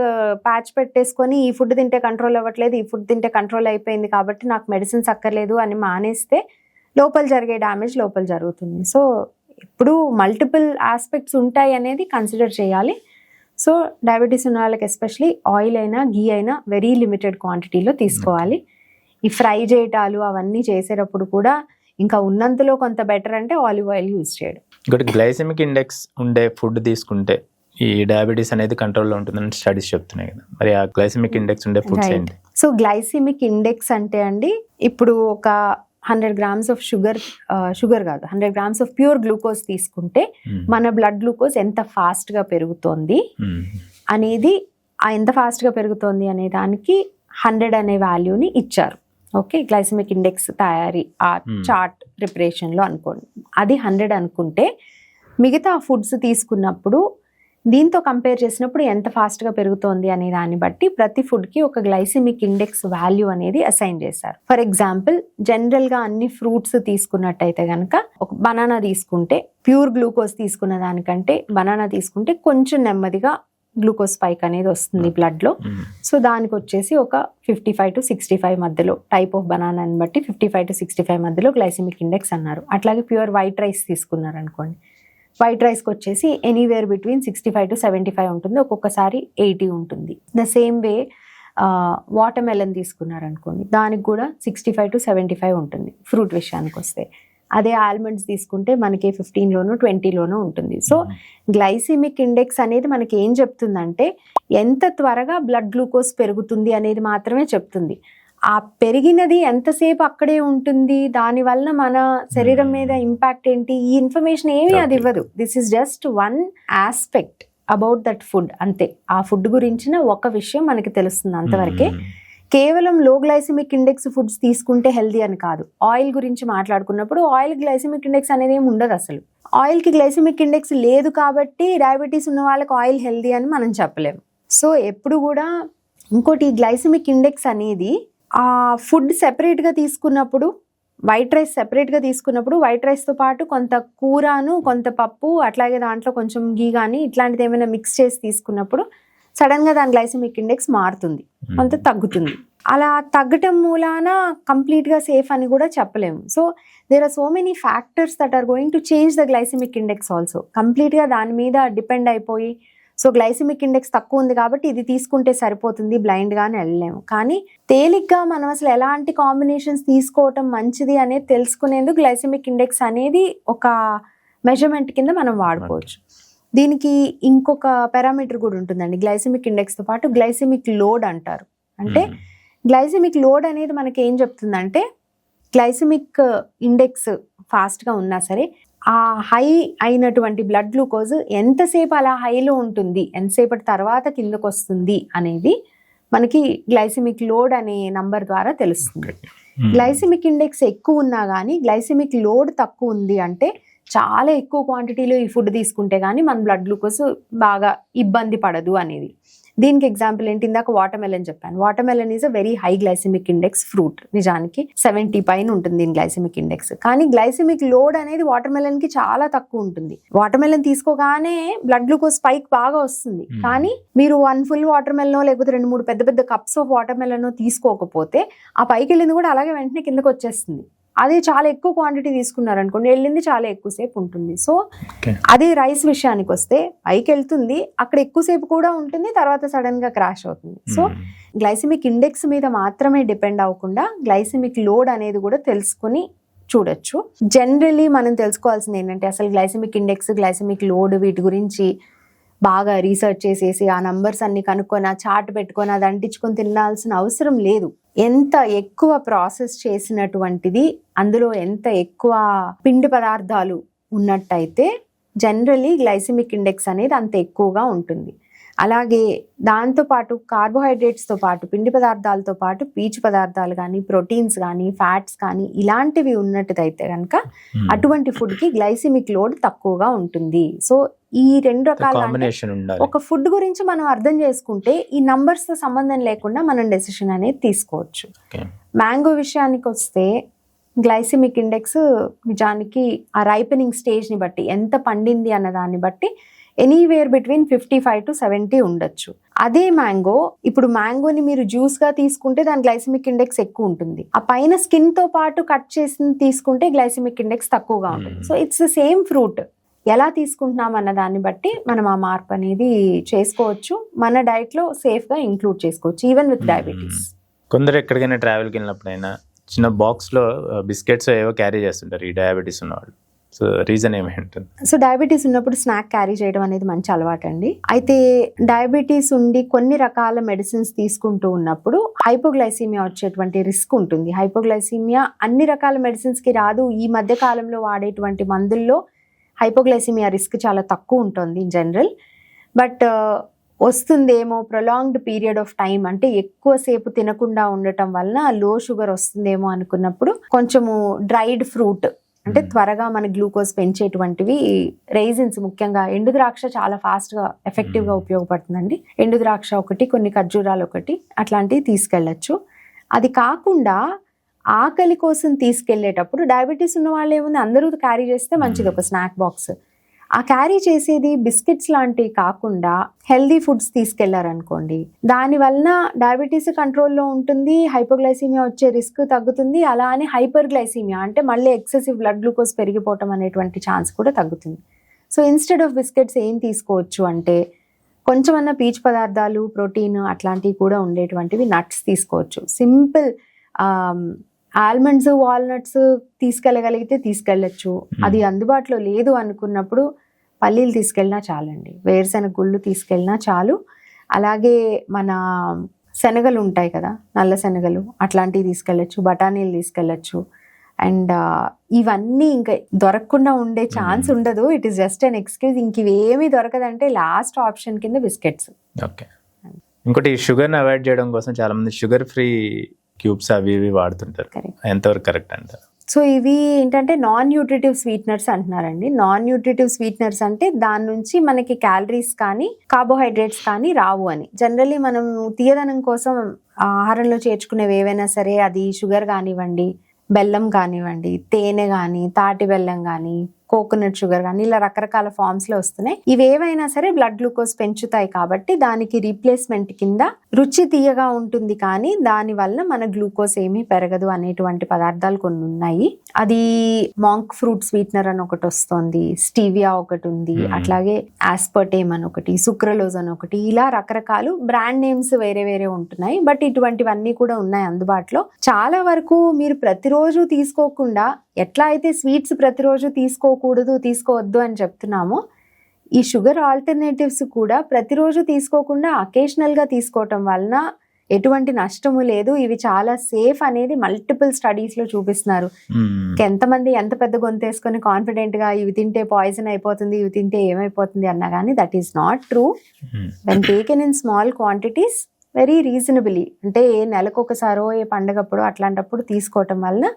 [SPEAKER 2] ప్యాచ్ పెట్టేసుకొని ఈ ఫుడ్ తింటే కంట్రోల్ అవ్వట్లేదు, ఈ ఫుడ్ తింటే కంట్రోల్ అయిపోయింది కాబట్టి నాకు మెడిసిన్స్ అక్కర్లేదు అని మానేస్తే లోపల జరిగే డ్యామేజ్ లోపల జరుగుతుంది. సో ఇప్పుడు మల్టిపుల్ ఆస్పెక్ట్స్ ఉంటాయి అనేది కన్సిడర్ చేయాలి. సో డయాబెటీస్ ఉన్న వాళ్ళకి ఎస్పెషలీ ఆయిల్ అయినా ఘీ అయినా వెరీ లిమిటెడ్ క్వాంటిటీలో తీసుకోవాలి. ఈ ఫ్రై చేయటాలు అవన్నీ చేసేటప్పుడు కూడా ఇంకా ఉన్నంతలో కొంత బెటర్ అంటే ఆలివ్ ఆయిల్ యూజ్ చేయడం.
[SPEAKER 1] ఇంకోటి గ్లైసెమిక్ ఇండెక్స్ ఉండే ఫుడ్ తీసుకుంటే ఈ డయాబెటీస్ అనేది కంట్రోల్లో ఉంటుందని స్టడీస్ చెప్తున్నాయి కదా, మరి ఆ గ్లైసెమిక్ ఇండెక్స్ ఉండే ఫుడ్స్ ఏంటి?
[SPEAKER 2] సో గ్లైసెమిక్ ఇండెక్స్ అంటే అండి, ఇప్పుడు ఒక 100 grams ఆఫ్ షుగర్ కాదు 100 grams ఆఫ్ ప్యూర్ గ్లూకోజ్ తీసుకుంటే మన బ్లడ్ గ్లూకోజ్ ఎంత ఫాస్ట్గా పెరుగుతోంది అనేది, ఎంత ఫాస్ట్గా పెరుగుతోంది అనే దానికి 100 అనే వాల్యూని ఇచ్చారు. ఓకే, గ్లైసెమిక్ ఇండెక్స్ తయారీ ఆ చార్ట్ ప్రిపరేషన్లో అనుకోండి, అది 100 అనుకుంటే మిగతా ఫుడ్స్ తీసుకున్నప్పుడు దీంతో కంపేర్ చేసినప్పుడు ఎంత ఫాస్ట్గా పెరుగుతోంది అనే దాన్ని బట్టి ప్రతి ఫుడ్కి ఒక గ్లైసిమిక్ ఇండెక్స్ వాల్యూ అనేది అసైన్ చేశారు. ఫర్ ఎగ్జాంపుల్, జనరల్గా అన్ని ఫ్రూట్స్ తీసుకున్నట్టయితే కనుక ఒక బనానా తీసుకుంటే ప్యూర్ గ్లూకోజ్ తీసుకున్న దానికంటే బనానా తీసుకుంటే కొంచెం నెమ్మదిగా గ్లూకోజ్ స్పైక్ అనేది వస్తుంది బ్లడ్లో. సో దానికి వచ్చేసి ఒక 55 to 65 మధ్యలో, టైప్ ఆఫ్ బనానాని బట్టి 55 to 65 మధ్యలో గ్లైసిమిక్ ఇండెక్స్ అన్నారు. అట్లాగే ప్యూర్ వైట్ రైస్ తీసుకున్నారు అనుకోండి, వైట్ రైస్కి వచ్చేసి ఎనీవేర్ బిట్వీన్ 65 to 75 ఉంటుంది, ఒక్కొక్కసారి 80 ఉంటుంది. The same way watermelon తీసుకున్నారనుకోండి, దానికి కూడా 65 to 75 ఉంటుంది ఫ్రూట్ విషయానికి వస్తే. అదే ఆల్మండ్స్ తీసుకుంటే మనకి 15లోనో 20లోనో ఉంటుంది. సో గ్లైసిమిక్ ఇండెక్స్ అనేది మనకి ఏం చెప్తుందంటే ఎంత త్వరగా బ్లడ్ గ్లూకోజ్ పెరుగుతుంది అనేది మాత్రమే చెప్తుంది. ఆ పెరిగినది ఎంతసేపు అక్కడే ఉంటుంది, దానివల్ల మన శరీరం మీద ఇంపాక్ట్ ఏంటి, ఈ ఇన్ఫర్మేషన్ ఏమీ అది ఇవ్వదు. This is just one aspect about that food, అంతే. ఆ ఫుడ్ గురించిన ఒక విషయం మనకి తెలుస్తుంది అంతవరకే. కేవలం లో గ్లైసిమిక్ ఇండెక్స్ ఫుడ్స్ తీసుకుంటే హెల్దీ అని కాదు. ఆయిల్ గురించి మాట్లాడుకున్నప్పుడు ఆయిల్ గ్లైసిమిక్ ఇండెక్స్ అనేది ఏమి ఉండదు అసలు. ఆయిల్కి గ్లైసిమిక్ ఇండెక్స్ లేదు కాబట్టి డయాబెటీస్ ఉన్న వాళ్ళకి ఆయిల్ హెల్దీ అని మనం చెప్పలేము. సో ఎప్పుడు కూడా ఇంకోటి, గ్లైసిమిక్ ఇండెక్స్ అనేది ఆ ఫుడ్ సెపరేట్గా తీసుకున్నప్పుడు, వైట్ రైస్ సెపరేట్గా తీసుకున్నప్పుడు వైట్ రైస్తో పాటు కొంత కూరను, కొంత పప్పు, అట్లాగే దాంట్లో కొంచెం గీ కానీ ఇట్లాంటిది ఏమైనా మిక్స్ చేసి తీసుకున్నప్పుడు సడన్గా దాని గ్లైసిమిక్ ఇండెక్స్ మారుతుంది, కొంత తగ్గుతుంది. అలా తగ్గటం మూలాన కంప్లీట్గా సేఫ్ అని కూడా చెప్పలేము. So there are so many factors that are going to change the glycemic index also. కంప్లీట్గా దాని మీద డిపెండ్ అయిపోయి, సో గ్లైసిమిక్ ఇండెక్స్ తక్కువ ఉంది కాబట్టి ఇది తీసుకుంటే సరిపోతుంది బ్లైండ్గానే వెళ్ళలేము. కానీ తేలిగ్గా మనం అసలు ఎలాంటి కాంబినేషన్స్ తీసుకోవటం మంచిది అనేది తెలుసుకునేందుకు గ్లైసిమిక్ ఇండెక్స్ అనేది ఒక మెజర్మెంట్ కింద మనం వాడుకోవచ్చు. దీనికి ఇంకొక పారామీటర్ కూడా ఉంటుందండి గ్లైసిమిక్ ఇండెక్స్తో పాటు, గ్లైసిమిక్ లోడ్ అంటారు. అంటే గ్లైసిమిక్ లోడ్ అనేది మనకి ఏం చెప్తుందంటే, గ్లైసిమిక్ ఇండెక్స్ ఫాస్ట్గా ఉన్నా సరే ఆ హై అయినటువంటి బ్లడ్ గ్లూకోజ్ ఎంతసేపు అలా హైలో ఉంటుంది, ఎంతసేపటి తర్వాత కిందకు వస్తుంది అనేది మనకి గ్లైసిమిక్ లోడ్ అనే నంబర్ ద్వారా తెలుస్తుంది. గ్లైసిమిక్ ఇండెక్స్ ఎక్కువ ఉన్నా కానీ గ్లైసిమిక్ లోడ్ తక్కువ ఉంది అంటే చాలా ఎక్కువ క్వాంటిటీలో ఈ ఫుడ్ తీసుకుంటే కానీ మన బ్లడ్ గ్లూకోజ్ బాగా ఇబ్బంది పడదు అనేది. దీనికి ఎగ్జాంపుల్ ఏంటి, ఇందాక వాటర్ మెలన్ చెప్పాను. Water melon is a very high glycemic index fruit. నిజానికి 70 పైన ఉంటుంది దీని గ్లైసిమిక్ ఇండెక్స్. కానీ గ్లైసిమిక్ లోడ్ అనేది వాటర్ మెలన్ కి చాలా తక్కువ ఉంటుంది. వాటర్ మెలన్ తీసుకోగానే బ్లడ్ గ్లూకోజ్ స్పైక్ బాగా వస్తుంది. కానీ మీరు 1 ఫుల్ వాటర్ మెలనో లేకపోతే 2-3 పెద్ద పెద్ద కప్స్ ఆఫ్ వాటర్ మెలనో తీసుకోకపోతే ఆ పైకి వెళ్ళింది కూడా అలాగే వెంటనే కిందకు వచ్చేస్తుంది. అదే చాలా ఎక్కువ క్వాంటిటీ తీసుకున్నారు అనుకోండి, వెళ్ళింది చాలా ఎక్కువసేపు ఉంటుంది. సో అదే రైస్ విషయానికి వస్తే పైకి వెళ్తుంది, అక్కడ ఎక్కువసేపు కూడా ఉంటుంది, తర్వాత సడన్ గా క్రాష్ అవుతుంది. సో గ్లైసిమిక్ ఇండెక్స్ మీద మాత్రమే డిపెండ్ అవ్వకుండా గ్లైసిమిక్ లోడ్ అనేది కూడా తెలుసుకుని చూడొచ్చు. జనరల్లీ మనం తెలుసుకోవాల్సింది ఏంటంటే, అసలు గ్లైసిమిక్ ఇండెక్స్, గ్లైసిమిక్ లోడ్ వీటి గురించి బాగా రీసెర్చ్ చేసేసి ఆ నంబర్స్ అన్ని కనుక్కొని, ఆ చార్ట్ పెట్టుకొని అది అంటించుకొని తినాల్సిన అవసరం లేదు. ఎంత ఎక్కువ ప్రాసెస్ చేసినటువంటిది, అందులో ఎంత ఎక్కువ పిండి పదార్థాలు ఉన్నట్టయితే జనరల్లీ గ్లైసిమిక్ ఇండెక్స్ అనేది అంత ఎక్కువగా ఉంటుంది. అలాగే దాంతోపాటు కార్బోహైడ్రేట్స్తో పాటు, పిండి పదార్థాలతో పాటు పీచు పదార్థాలు కానీ, ప్రోటీన్స్ కానీ, ఫ్యాట్స్ కానీ ఇలాంటివి ఉన్నట్టయితే కనుక అటువంటి ఫుడ్కి గ్లైసిమిక్ లోడ్ తక్కువగా ఉంటుంది. సో ఈ 2 రకాల ఒక ఫుడ్ గురించి మనం అర్థం చేసుకుంటే ఈ నంబర్స్తో సంబంధం లేకుండా మనం డెసిషన్ అనేది తీసుకోవచ్చు. మ్యాంగో విషయానికి వస్తే గ్లైసిమిక్ ఇండెక్స్ నిజానికి ఆ రైపెనింగ్ స్టేజ్ని బట్టి, ఎంత పండింది అన్న దాన్ని బట్టి ఎనీవేర్ బిట్వీన్ 55 to 70 ఉండొచ్చు. అదే మ్యాంగో, ఇప్పుడు మ్యాంగోని మీరు జ్యూస్గా తీసుకుంటే దాని గ్లైసిమిక్ ఇండెక్స్ ఎక్కువ ఉంటుంది. ఆ పైన స్కిన్తో పాటు కట్ చేసి తీసుకుంటే గ్లైసిమిక్ ఇండెక్స్ తక్కువగా ఉంటుంది. So it's the same fruit, ఎలా తీసుకుంటున్నాం అన్న దాన్ని బట్టి మనం ఆ మార్పు అనేది చేసుకోవచ్చు. మన డైట్లో సేఫ్గా ఇంక్లూడ్ చేసుకోవచ్చు, ఈవెన్ విత్ డయాబెటీస్.
[SPEAKER 1] కొందరు ఎక్కడికైనా ట్రావెల్కి వెళ్ళినప్పుడైనా చిన్న బాక్స్లో బిస్కెట్స్ ఏవో క్యారీ చేస్తుంటారు ఈ డయాబెటీస్ ఉన్నవాళ్ళు. సో రీజన్ ఏమేంటుంది?
[SPEAKER 2] సో డయాబెటీస్ ఉన్నప్పుడు స్నాక్ క్యారీ చేయడం అనేది మంచి అలవాటు అండి. అయితే డయాబెటీస్ ఉండి కొన్ని రకాల మెడిసిన్స్ తీసుకుంటూ ఉన్నప్పుడు హైపోగ్లైసీమియా వచ్చేటువంటి రిస్క్ ఉంటుంది. హైపోగ్లైసీమియా అన్ని రకాల మెడిసిన్స్కి రాదు. ఈ మధ్య కాలంలో వాడేటువంటి మందుల్లో హైపోగ్లైసీమియా రిస్క్ చాలా తక్కువ ఉంటుంది ఇన్ జనరల్. బట్ వస్తుందేమో ప్రొలాంగ్డ్ పీరియడ్ ఆఫ్ టైం, అంటే ఎక్కువసేపు తినకుండా ఉండటం వలన లో షుగర్ వస్తుందేమో అనుకున్నప్పుడు కొంచెము డ్రైడ్ ఫ్రూట్, అంటే త్వరగా మన గ్లూకోజ్ పెంచేటువంటివి రైజిన్స్, ముఖ్యంగా ఎండు ద్రాక్ష చాలా ఫాస్ట్ గా ఎఫెక్టివ్ గా ఉపయోగపడుతుందండి. ఎండు ద్రాక్ష ఒకటి, కొన్ని ఖర్జూరాలు ఒకటి, అట్లాంటివి తీసుకెళ్లొచ్చు. అది కాకుండా ఆకలి కోసం తీసుకెళ్లేటప్పుడు డయాబెటీస్ ఉన్న వాళ్ళు ఏముంది, అందరూ క్యారీ చేస్తే మంచిది ఒక స్నాక్ బాక్స్. ఆ క్యారీ చేసేది బిస్కెట్స్ లాంటివి కాకుండా హెల్దీ ఫుడ్స్ తీసుకెళ్లారనుకోండి, దాని వలన డయాబెటీస్ కంట్రోల్లో ఉంటుంది, హైపోగ్లైసీమియా వచ్చే రిస్క్ తగ్గుతుంది. అలా అని హైపర్ గ్లైసీమియా అంటే మళ్ళీ ఎక్సెసివ్ బ్లడ్ గ్లూకోజ్ పెరిగిపోవటం అనేటువంటి ఛాన్స్ కూడా తగ్గుతుంది. సో ఇన్స్టెడ్ ఆఫ్ బిస్కెట్స్ ఏం తీసుకోవచ్చు అంటే కొంచెమన్నా పీచు పదార్థాలు, ప్రోటీన్ అట్లాంటివి కూడా ఉండేటువంటివి నట్స్ తీసుకోవచ్చు. సింపుల్ ఆల్మండ్స్, వాల్నట్స్ తీసుకెళ్ళగలిగితే తీసుకెళ్ళచ్చు. అది అందుబాటులో లేదు అనుకున్నప్పుడు పల్లీలు తీసుకెళ్ళినా చాలండి, వేరుశెనగ గుళ్ళు తీసుకెళ్ళినా చాలు. అలాగే మన శనగలు ఉంటాయి కదా, నల్ల శనగలు, అట్లాంటివి తీసుకెళ్ళచ్చు, బఠానీలు తీసుకెళ్ళచ్చు. అండ్ ఇవన్నీ ఇంకా దొరకకుండా ఉండే ఛాన్స్ ఉండదు. It is just an excuse. ఇంక ఇవేమీ దొరకదంటే లాస్ట్ ఆప్షన్ కింద బిస్కెట్స్.
[SPEAKER 1] ఓకే. ఇంకోటి షుగర్ని అవాయిడ్ చేయడం కోసం చాలా మంది షుగర్ ఫ్రీ క్యూబ్స్ అవి ఇవి వాడుతుంటారు. ఎంతవరకు కరెక్ట్ అంటారు?
[SPEAKER 2] సో ఇవి ఏంటంటే నాన్ న్యూట్రిటివ్ స్వీట్నర్స్ అంటున్నారండి. నాన్ న్యూట్రిటివ్ స్వీట్నర్స్ అంటే దాని నుంచి మనకి క్యాలరీస్ కానీ కార్బోహైడ్రేట్స్ కానీ రావు అని. జనరల్లీ మనం తీయదనం కోసం ఆహారంలో చేర్చుకునేవి ఏవైనా సరే, అది షుగర్ కానివ్వండి, బెల్లం కానివ్వండి, తేనె కానీ, తాటి బెల్లం కానీ, కోకోనట్ షుగర్ కానీ, ఇలా రకరకాల ఫార్మ్స్ లో వస్తున్నాయి. ఇవేవైనా సరే బ్లడ్ గ్లూకోజ్ పెంచుతాయి కాబట్టి దానికి రీప్లేస్మెంట్ కింద రుచి తీయగా ఉంటుంది, కానీ దాని వల్ల మన గ్లూకోజ్ ఏమీ పెరగదు అనేటువంటి పదార్థాలు కొన్ని ఉన్నాయి. అది మాంక్ ఫ్రూట్ స్వీట్నర్ అని ఒకటి వస్తుంది, స్టీవియా ఒకటి ఉంది, అట్లాగే ఆస్పర్టేమ్ అని ఒకటి, సుక్రలోజ్ అని ఒకటి, ఇలా రకరకాలు బ్రాండ్ నేమ్స్ వేరే వేరే ఉంటున్నాయి. బట్ ఇటువంటివన్నీ కూడా ఉన్నాయి అందుబాటులో. చాలా వరకు మీరు ప్రతిరోజు తీసుకోకుండా, ఎట్లా అయితే స్వీట్స్ ప్రతిరోజు తీసుకోవద్దు అని చెప్తున్నామో, ఈ షుగర్ ఆల్టర్నేటివ్స్ కూడా ప్రతిరోజు తీసుకోకుండా అకేషనల్ గా తీసుకోవటం వలన ఎటువంటి నష్టము లేదు. ఇవి చాలా సేఫ్ అనేది మల్టిపుల్ స్టడీస్ లో చూపిస్తున్నారు. ఎంతమంది ఎంత పెద్ద గొంతేసుకొని కాన్ఫిడెంట్ గా ఇవి తింటే పాయిజన్ అయిపోతుంది, ఇవి తింటే ఏమైపోతుంది అన్నా కానీ that is not true. When taken in small quantities very reasonably, అంటే నెలకు ఒకసారో ఏ పండగప్పుడు అట్లాంటప్పుడు తీసుకోవటం వలన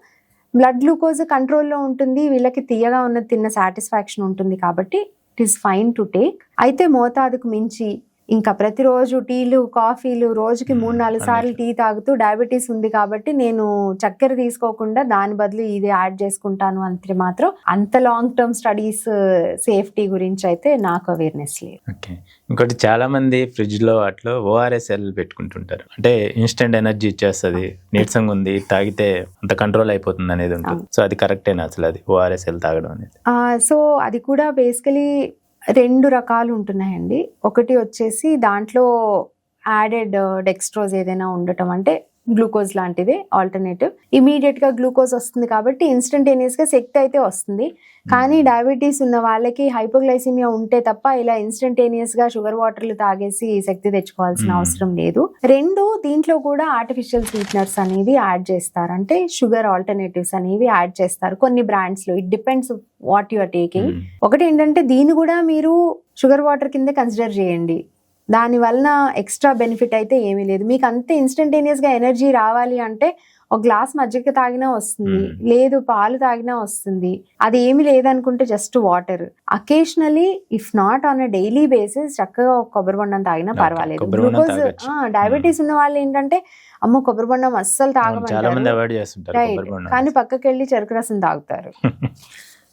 [SPEAKER 2] బ్లడ్ గ్లూకోజ్ కంట్రోల్లో ఉంటుంది, వీళ్ళకి తీయగా ఉన్నది తిన్న సాటిస్ఫాక్షన్ ఉంటుంది. కాబట్టి it is fine to take. అయితే మోతాదుకు మించి ఇంకా ప్రతిరోజు టీలు, కాఫీలు, రోజుకి 3-4 సార్లు టీ తాగుతూ డయాబెటీస్ ఉంది కాబట్టి నేను చక్కెర తీసుకోకుండా దాని బదులు ఇది యాడ్ చేసుకుంటాను అంటే మాత్రం అంత లాంగ్ టర్మ్ స్టడీస్ సేఫ్టీ గురించి అయితే నాకు అవేర్నెస్ లేదు.
[SPEAKER 1] ఓకే. ఇంకోటి చాలా మంది ఫ్రిడ్జ్ లో అట్లా ORSL పెట్టుకుంటుంటారు, అంటే ఇన్స్టెంట్ ఎనర్జీ ఇచ్చేస్తుంది, నీరసంగా ఉంది తాగితే అంత కంట్రోల్ అయిపోతుంది అనేది ఉంటుంది. సో అది కరెక్టేనా అసలు, అది ORSL తాగడం అనేది?
[SPEAKER 2] సో అది కూడా బేసికలీ 2 రకాలు ఉంటున్నాయండి. ఒకటి వచ్చేసి దాంట్లో యాడెడ్ డెక్స్ట్రోజ్ ఏదైనా ఉండటం, అంటే గ్లూకోజ్ లాంటిదే ఆల్టర్నేటివ్. ఇమీడియట్ గా గ్లూకోజ్ వస్తుంది కాబట్టి ఇన్స్టంటేనియస్ గా శక్తి అయితే వస్తుంది. కానీ డయాబెటీస్ ఉన్న వాళ్ళకి హైపోగ్లైసిమియా ఉంటే తప్ప ఇలా ఇన్స్టంటేనియస్ గా షుగర్ వాటర్లు తాగేసి శక్తి తెచ్చుకోవాల్సిన అవసరం లేదు. 2, దీంట్లో కూడా ఆర్టిఫిషియల్ స్వీట్నర్స్ అనేవి యాడ్ చేస్తారు, అంటే షుగర్ ఆల్టర్నేటివ్స్ అనేవి యాడ్ చేస్తారు కొన్ని బ్రాండ్స్ లో. It depends what you are taking. ఒకటి ఏంటంటే దీన్ని కూడా మీరు షుగర్ వాటర్ కింద కన్సిడర్ చేయండి. దాని వలన ఎక్స్ట్రా బెనిఫిట్ అయితే ఏమీ లేదు. మీకు అంతే ఇన్స్టంటేనియస్ గా ఎనర్జీ రావాలి అంటే ఒక గ్లాస్ మజ్జిగ తాగినా వస్తుంది, లేదు పాలు తాగినా వస్తుంది. అది ఏమి లేదనుకుంటే just water. Occasionally if not on a daily basis చక్కగా ఒక కొబ్బరి బొండం తాగినా పర్వాలేదు. గ్లూకోజ్ డయాబెటీస్ ఉన్న వాళ్ళు ఏంటంటే అమ్మో కొబ్బరి బొండం అస్సలు తాగమంటారు, రైట్, కానీ పక్కకి వెళ్ళి చెరుకు రసం తాగుతారు.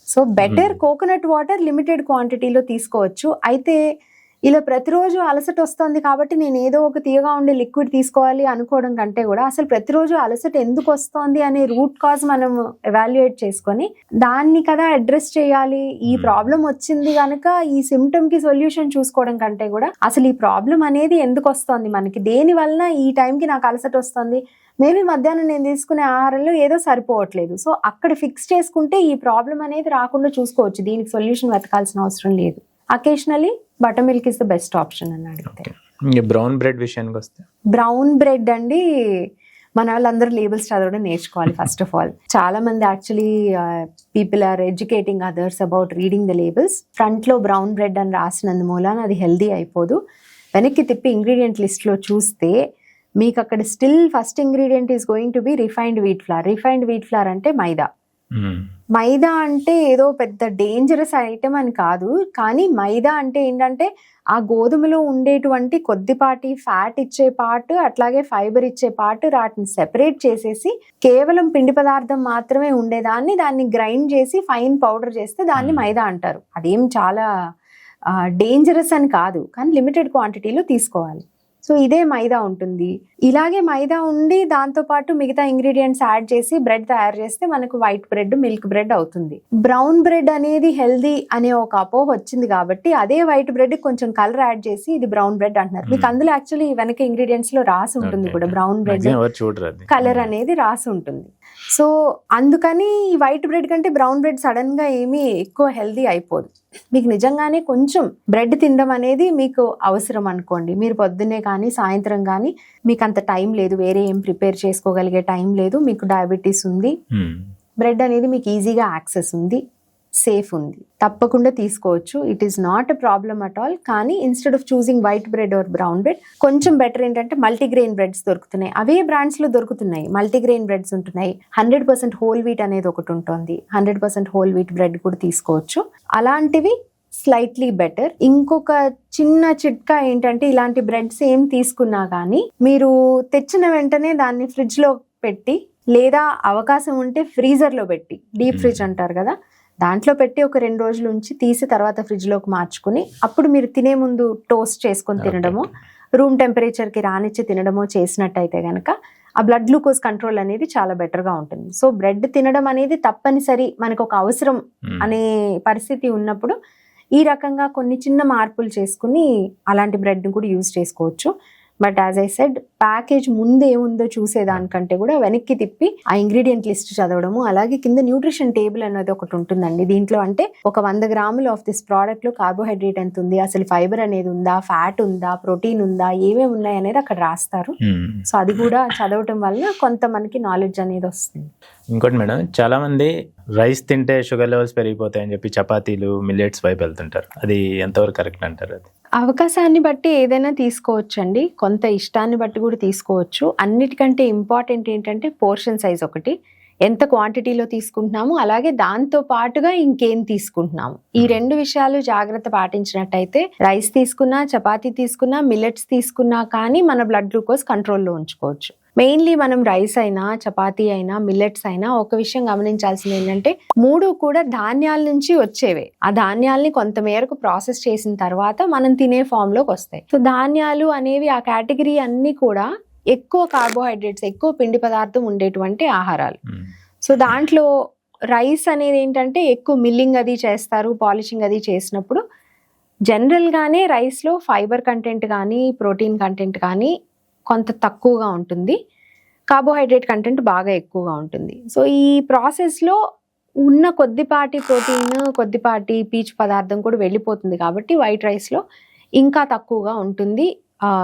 [SPEAKER 2] So better coconut water limited క్వాంటిటీలో తీసుకోవచ్చు. అయితే ఇలా ప్రతిరోజు అలసట వస్తుంది కాబట్టి నేను ఏదో ఒక తీయగా ఉండే లిక్విడ్ తీసుకోవాలి అనుకోవడం కంటే కూడా అసలు ప్రతిరోజు అలసట ఎందుకు వస్తుంది అనే రూట్ కాజ్ మనం ఎవాల్యుయేట్ చేసుకొని దాన్ని కదా అడ్రస్ చేయాలి. ఈ ప్రాబ్లం వచ్చింది కనుక ఈ సిమ్టమ్ కి సొల్యూషన్ చూసుకోవడం కంటే కూడా అసలు ఈ ప్రాబ్లం అనేది ఎందుకు వస్తుంది మనకి, దేని వలన ఈ టైంకి నాకు అలసట వస్తుంది, మేబీ మధ్యాహ్నం నేను తీసుకునే ఆహారంలో ఏదో సరిపోవట్లేదు, సో అక్కడ ఫిక్స్ చేసుకుంటే ఈ ప్రాబ్లం అనేది రాకుండా చూసుకోవచ్చు. దీనికి సొల్యూషన్ వెతకాల్సిన అవసరం లేదు. Occasionally butter milk is the best option అని అడిగితే.
[SPEAKER 1] బ్రౌన్ బ్రెడ్ విషయానికి వస్తే,
[SPEAKER 2] బ్రౌన్ బ్రెడ్ అండి మన వాళ్ళందరూ లేబుల్స్ చదవడం నేర్చుకోవాలి ఫస్ట్ ఆఫ్ ఆల్. చాలా మంది actually people are educating others about reading the labels. Front లో బ్రౌన్ బ్రెడ్ అని రాసినందు మూలాన అది హెల్దీ అయిపోదు. వెనక్కి తిప్పి ఇంగ్రీడియంట్ లిస్ట్ లో చూస్తే మీకు అక్కడ still first ingredient is going to be refined wheat flower. Refined wheat flower అంటే మైదా. మైదా అంటే ఏదో పెద్ద డేంజరస్ ఐటమ్ అని కాదు, కానీ మైదా అంటే ఏంటంటే ఆ గోధుమలో ఉండేటువంటి కొద్దిపాటి ఫ్యాట్ ఇచ్చే పార్ట్ అట్లాగే ఫైబర్ ఇచ్చే పార్ట్ వాటిని సెపరేట్ చేసేసి కేవలం పిండి పదార్థం మాత్రమే ఉండేదాన్ని దాన్ని గ్రైండ్ చేసి ఫైన్ పౌడర్ చేస్తే దాన్ని మైదా అంటారు. అదేం చాలా డేంజరస్ అని కాదు, కానీ లిమిటెడ్ క్వాంటిటీలో తీసుకోవాలి. సో ఇదే మైదా ఉంటుంది. ఇలాగే మైదా ఉండి దాంతో పాటు మిగతా ఇంగ్రీడియంట్స్ యాడ్ చేసి బ్రెడ్ తయారు చేస్తే మనకు వైట్ బ్రెడ్, మిల్క్ బ్రెడ్ అవుతుంది. బ్రౌన్ బ్రెడ్ అనేది హెల్దీ అనే ఒక అపోహ వచ్చింది కాబట్టి అదే వైట్ బ్రెడ్ కొంచెం కలర్ యాడ్ చేసి ఇది బ్రౌన్ బ్రెడ్ అంటున్నారు. మీకు అందులో యాక్చువల్లీ వెనక ఇంగ్రీడియంట్స్ లో రాసి ఉంటుంది కూడా బ్రౌన్ బ్రెడ్ కలర్ అనేది రాసి ఉంటుంది. సో అందుకని ఈ వైట్ బ్రెడ్ కంటే బ్రౌన్ బ్రెడ్ సడన్ గా ఏమీ ఎక్కువ హెల్దీ అయిపోదు. మీకు నిజంగానే కొంచెం బ్రెడ్ తినడం అనేది మీకు అవసరం అనుకోండి, మీరు పొద్దున్నే కానీ సాయంత్రం కానీ మీకు అంత టైం లేదు, వేరే ఏం ప్రిపేర్ చేసుకోగలిగే టైం లేదు, మీకు డయాబెటీస్ ఉంది, బ్రెడ్ అనేది మీకు ఈజీగా యాక్సెస్ ఉంది, సేఫ్ ఉంది, తప్పకుండా తీసుకోవచ్చు. It is not a problem at all. కానీ instead of choosing white bread or brown bread కొంచెం బెటర్ ఏంటంటే మల్టీగ్రెయిన్ బ్రెడ్స్ దొరుకుతున్నాయి. అవే బ్రాండ్స్ లో దొరుకుతున్నాయి, మల్టీగ్రెయిన్ బ్రెడ్స్ ఉంటున్నాయి. 100% హోల్ వీట్ అనేది ఒకటి ఉంటుంది, 100% హోల్ వీట్ బ్రెడ్ కూడా తీసుకోవచ్చు. అలాంటివి స్లైట్లీ బెటర్. ఇంకొక చిన్న చిట్కా ఏంటంటే ఇలాంటి బ్రెడ్స్ ఏం తీసుకున్నా కానీ మీరు తెచ్చిన వెంటనే దాన్ని ఫ్రిడ్జ్ లో పెట్టి లేదా అవకాశం ఉంటే ఫ్రీజర్ లో పెట్టి, డీప్ ఫ్రిడ్జ్ అంటారు కదా, దాంట్లో పెట్టి ఒక 2 రోజులు ఉంచి తీసి తర్వాత ఫ్రిడ్జ్ లోకి మార్చుకుని అప్పుడు మీరు తినే ముందు టోస్ట్ చేసుకొని తినడమో రూమ్ టెంపరేచర్ కి రానిచ్చి తినడమో చేసినట్టయితే గనక ఆ బ్లడ్ గ్లూకోజ్ కంట్రోల్ అనేది చాలా బెటర్ గా ఉంటుంది. సో బ్రెడ్ తినడం అనేది తప్పనిసరి, మనకు ఒక అవసరం అనే పరిస్థితి ఉన్నప్పుడు ఈ రకంగా కొన్ని చిన్న మార్పులు చేసుకుని అలాంటి బ్రెడ్ని కూడా యూజ్ చేసుకోవచ్చు. But as I said, package ముందు ఏముందో చూసేదానికంటే కూడా వెనక్కి తిప్పి ఆ ఇంగ్రీడియంట్ లిస్ట్ చదవడము, అలాగే కింద న్యూట్రిషన్ టేబుల్ అనేది ఒకటి ఉంటుందండి. దీంట్లో అంటే ఒక 100 గ్రాములు ఆఫ్ దిస్ ప్రోడక్ట్ లో కార్బోహైడ్రేట్ ఎంత ఉంది, అసలు ఫైబర్ అనేది ఉందా, ఫ్యాట్ ఉందా, ప్రోటీన్ ఉందా, ఏమేమి ఉన్నాయి అనేది అక్కడ రాస్తారు. సో అది కూడా చదవటం వల్ల కొంత మనకి నాలెడ్జ్ అనేది వస్తుంది.
[SPEAKER 1] ఇంకోటి మేడం, చాలా మంది రైస్ తింటే షుగర్ లెవెల్స్ పెరిగిపోతాయని చెప్పి చపాతీలు, మిల్లెట్స్ వైపు వెళ్తుంటారు. అది ఎంతవరకు కరెక్ట్ అంటారు? అది
[SPEAKER 2] అవకాశాన్ని బట్టి ఏదైనా తీసుకోవచ్చండి, కొంత ఇష్టాన్ని బట్టి కూడా తీసుకోవచ్చు. అన్నిటికంటే ఇంపార్టెంట్ ఏంటంటే పోర్షన్ సైజ్ ఒకటి, ఎంత క్వాంటిటీలో తీసుకుంటున్నాము, అలాగే దాంతో పాటుగా ఇంకేం తీసుకుంటున్నాము. ఈ 2 విషయాలు జాగ్రత్త పాటించినట్టయితే రైస్ తీసుకున్నా, చపాతీ తీసుకున్నా, మిల్లెట్స్ తీసుకున్నా కానీ మన బ్లడ్ గ్లూకోజ్ కంట్రోల్లో ఉంచుకోవచ్చు. మెయిన్లీ మనం రైస్ అయినా, చపాతీ అయినా, మిల్లెట్స్ అయినా ఒక విషయం గమనించాల్సింది ఏంటంటే 3 కూడా ధాన్యాల నుంచి వచ్చేవే. ఆ ధాన్యాల్ని కొంత మేరకు ప్రాసెస్ చేసిన తర్వాత మనం తినే ఫామ్ లోకి వస్తాయి. సో ధాన్యాలు అనేవి ఆ కేటగిరీ అన్ని కూడా ఎక్కువ కార్బోహైడ్రేట్స్, ఎక్కువ పిండి పదార్థం ఉండేటువంటి ఆహారాలు. సో దాంట్లో రైస్ అనేది ఏంటంటే ఎక్కువ మిల్లింగ్ అది చేస్తారు, పాలిషింగ్ అది చేసినప్పుడు జనరల్గానే రైస్లో ఫైబర్ కంటెంట్ కానీ, ప్రోటీన్ కంటెంట్ కానీ కొంత తక్కువగా ఉంటుంది, కార్బోహైడ్రేట్ కంటెంట్ బాగా ఎక్కువగా ఉంటుంది. సో ఈ ప్రాసెస్లో ఉన్న కొద్దిపాటి ప్రోటీన్, కొద్దిపాటి పీచు పదార్థం కూడా వెళ్ళిపోతుంది కాబట్టి వైట్ రైస్లో ఇంకా తక్కువగా ఉంటుంది.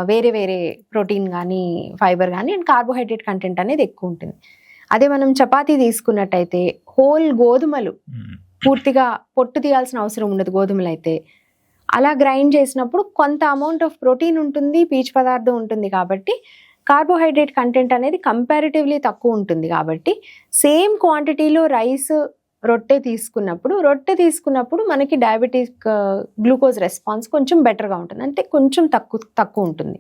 [SPEAKER 2] వేరే వేరే ప్రోటీన్ కానీ, ఫైబర్ కానీ అండ్ కార్బోహైడ్రేట్ కంటెంట్ అనేది ఎక్కువ ఉంటుంది. అదే మనం చపాతీ తీసుకున్నట్టయితే హోల్ గోధుమలు, పూర్తిగా పొట్టు తీయాల్సిన అవసరం ఉండదు గోధుమలు అయితే. అలా గ్రైండ్ చేసినప్పుడు కొంత అమౌంట్ ఆఫ్ ప్రోటీన్ ఉంటుంది, పీచు పదార్థం ఉంటుంది కాబట్టి కార్బోహైడ్రేట్ కంటెంట్ అనేది కంపారిటివ్లీ తక్కువ ఉంటుంది. కాబట్టి సేమ్ క్వాంటిటీలో రైస్, రొట్టె తీసుకున్నప్పుడు మనకి డయాబెటిక్ గ్లూకోజ్ రెస్పాన్స్ కొంచెం బెటర్గా ఉంటుంది, అంటే కొంచెం తక్కువ ఉంటుంది.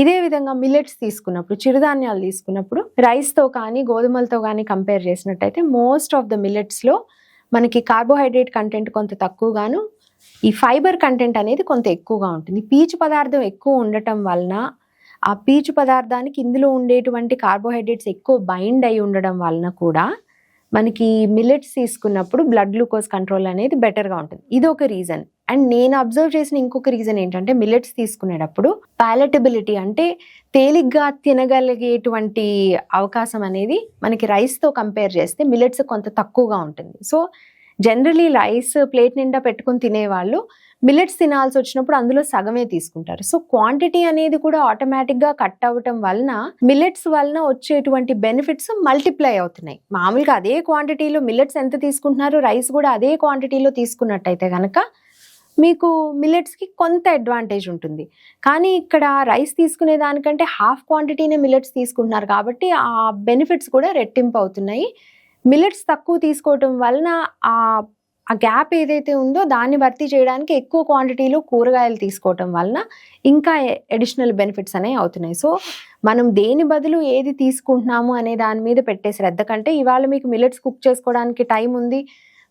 [SPEAKER 2] ఇదే విధంగా మిల్లెట్స్ తీసుకున్నప్పుడు, చిరుధాన్యాలు తీసుకున్నప్పుడు రైస్తో కానీ గోధుమలతో కానీ కంపేర్ చేసినట్టయితే మోస్ట్ ఆఫ్ ద మిల్లెట్స్లో మనకి కార్బోహైడ్రేట్ కంటెంట్ కొంత తక్కువగాను, ఈ ఫైబర్ కంటెంట్ అనేది కొంత ఎక్కువగా ఉంటుంది. పీచు పదార్థం ఎక్కువ ఉండటం వలన ఆ పీచు పదార్థానికి ఇందులో ఉండేటువంటి కార్బోహైడ్రేట్స్ ఎక్కువ బైండ్ అయి ఉండడం వలన కూడా మనకి మిల్లెట్స్ తీసుకున్నప్పుడు బ్లడ్ గ్లూకోజ్ కంట్రోల్ అనేది బెటర్గా ఉంటుంది. ఇది ఒక రీజన్. అండ్ నేను అబ్జర్వ్ చేసిన ఇంకొక రీజన్ ఏంటంటే మిల్లెట్స్ తీసుకునేటప్పుడు ప్యాలెటబిలిటీ, అంటే తేలిగ్గా తినగలిగేటువంటి అవకాశం అనేది మనకి రైస్తో కంపేర్ చేస్తే మిల్లెట్స్ కొంత తక్కువగా ఉంటుంది. సో జనరలీ రైస్ ప్లేట్ నిండా పెట్టుకుని తినేవాళ్ళు మిల్లెట్స్ తినాల్సి వచ్చినప్పుడు అందులో సగమే తీసుకుంటారు. సో క్వాంటిటీ అనేది కూడా ఆటోమేటిక్గా కట్ అవ్వటం వలన మిల్లెట్స్ వలన వచ్చేటువంటి బెనిఫిట్స్ మల్టిప్లై అవుతున్నాయి. మామూలుగా అదే క్వాంటిటీలో మిల్లెట్స్ ఎంత తీసుకుంటున్నారు, రైస్ కూడా అదే క్వాంటిటీలో తీసుకున్నట్టయితే కనుక మీకు మిల్లెట్స్కి కొంత అడ్వాంటేజ్ ఉంటుంది. కానీ ఇక్కడ రైస్ తీసుకునే దానికంటే హాఫ్ క్వాంటిటీనే మిల్లెట్స్ తీసుకుంటున్నారు కాబట్టి ఆ బెనిఫిట్స్ కూడా రెట్టింపు అవుతున్నాయి. మిల్లెట్స్ తక్కువ తీసుకోవటం వలన ఆ గ్యాప్ ఏదైతే ఉందో దాన్ని భర్తీ చేయడానికి ఎక్కువ క్వాంటిటీలో కూరగాయలు తీసుకోవటం వలన ఇంకా అడిషనల్ బెనిఫిట్స్ అనేవి అవుతున్నాయి. సో మనం దేని బదులు ఏది తీసుకుంటున్నాము అనే దాని మీద పెట్టే శ్రద్ధ కంటే, ఇవాళ మీకు మిల్లెట్స్ కుక్ చేసుకోవడానికి టైం ఉంది,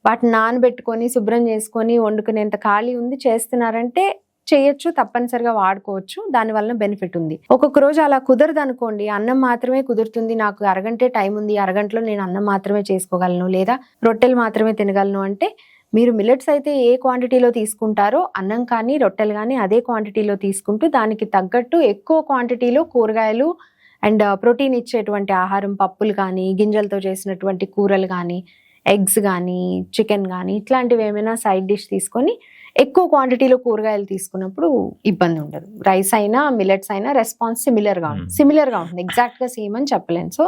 [SPEAKER 2] వాటిని నానబెట్టుకొని శుభ్రం చేసుకొని వండుకునేంత ఖాళీ ఉంది, చేస్తున్నారంటే చేయొచ్చు, తప్పనిసరిగా వాడుకోవచ్చు, దానివల్ల బెనిఫిట్ ఉంది. ఒక్కొక్క రోజు అలా కుదరదు అనుకోండి, అన్నం మాత్రమే కుదురుతుంది, నాకు అరగంటే టైం ఉంది, అరగంటలో నేను అన్నం మాత్రమే చేసుకోగలను లేదా రొట్టెలు మాత్రమే తినగలను అంటే, మీరు మిల్లెట్స్ అయితే ఏ క్వాంటిటీలో తీసుకుంటారో అన్నం కానీ రొట్టెలు కానీ అదే క్వాంటిటీలో తీసుకుంటూ దానికి తగ్గట్టు ఎక్కువ క్వాంటిటీలో కూరగాయలు అండ్ ప్రోటీన్ ఇచ్చేటువంటి ఆహారం, పప్పులు కానీ గింజలతో చేసినటువంటి కూరలు కానీ ఎగ్స్ కానీ చికెన్ కానీ ఇట్లాంటివి ఏమైనా సైడ్ డిష్ తీసుకొని ఎక్కువ క్వాంటిటీలో కూరగాయలు తీసుకున్నప్పుడు ఇబ్బంది ఉండదు. రైస్ అయినా మిల్లెట్స్ అయినా రెస్పాన్స్ సిమిలర్గా ఉంటుంది, ఎగ్జాక్ట్గా సేమ్ అని చెప్పలేను. సో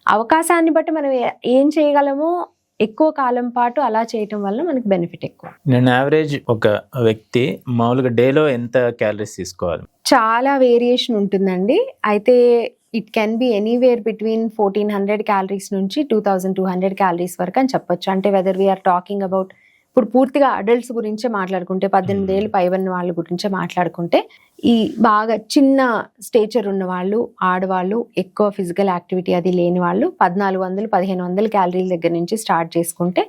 [SPEAKER 2] అవకాశాన్ని బట్టి మనం ఏం చేయగలమో ఎక్కువ కాలం పాటు అలా చేయటం వల్ల మనకి బెనిఫిట్ ఎక్కువ.
[SPEAKER 1] నేను యావరేజ్ ఒక వ్యక్తి మామూలుగా డేలో ఎంత క్యాలరీస్ తీసుకోవాలి?
[SPEAKER 2] చాలా వేరియేషన్ ఉంటుందండి. అయితే it can be anywhere between 1400 calories నుంచి 2200 క్యాలరీస్ వరకు అని చెప్పొచ్చు. అంటే వెదర్ వీఆర్ టాకింగ్ అబౌట్, ఇప్పుడు పూర్తిగా అడల్ట్స్ గురించే మాట్లాడుకుంటే, 18 ఏళ్ళు పైబడిన వాళ్ళ గురించే మాట్లాడుకుంటే, ఈ బాగా చిన్న స్టేచర్ ఉన్న వాళ్ళు, ఆడవాళ్ళు, ఎక్కువ ఫిజికల్ యాక్టివిటీ అది లేని వాళ్ళు 1400-1500 క్యాలరీల దగ్గర నుంచి స్టార్ట్ చేసుకుంటే,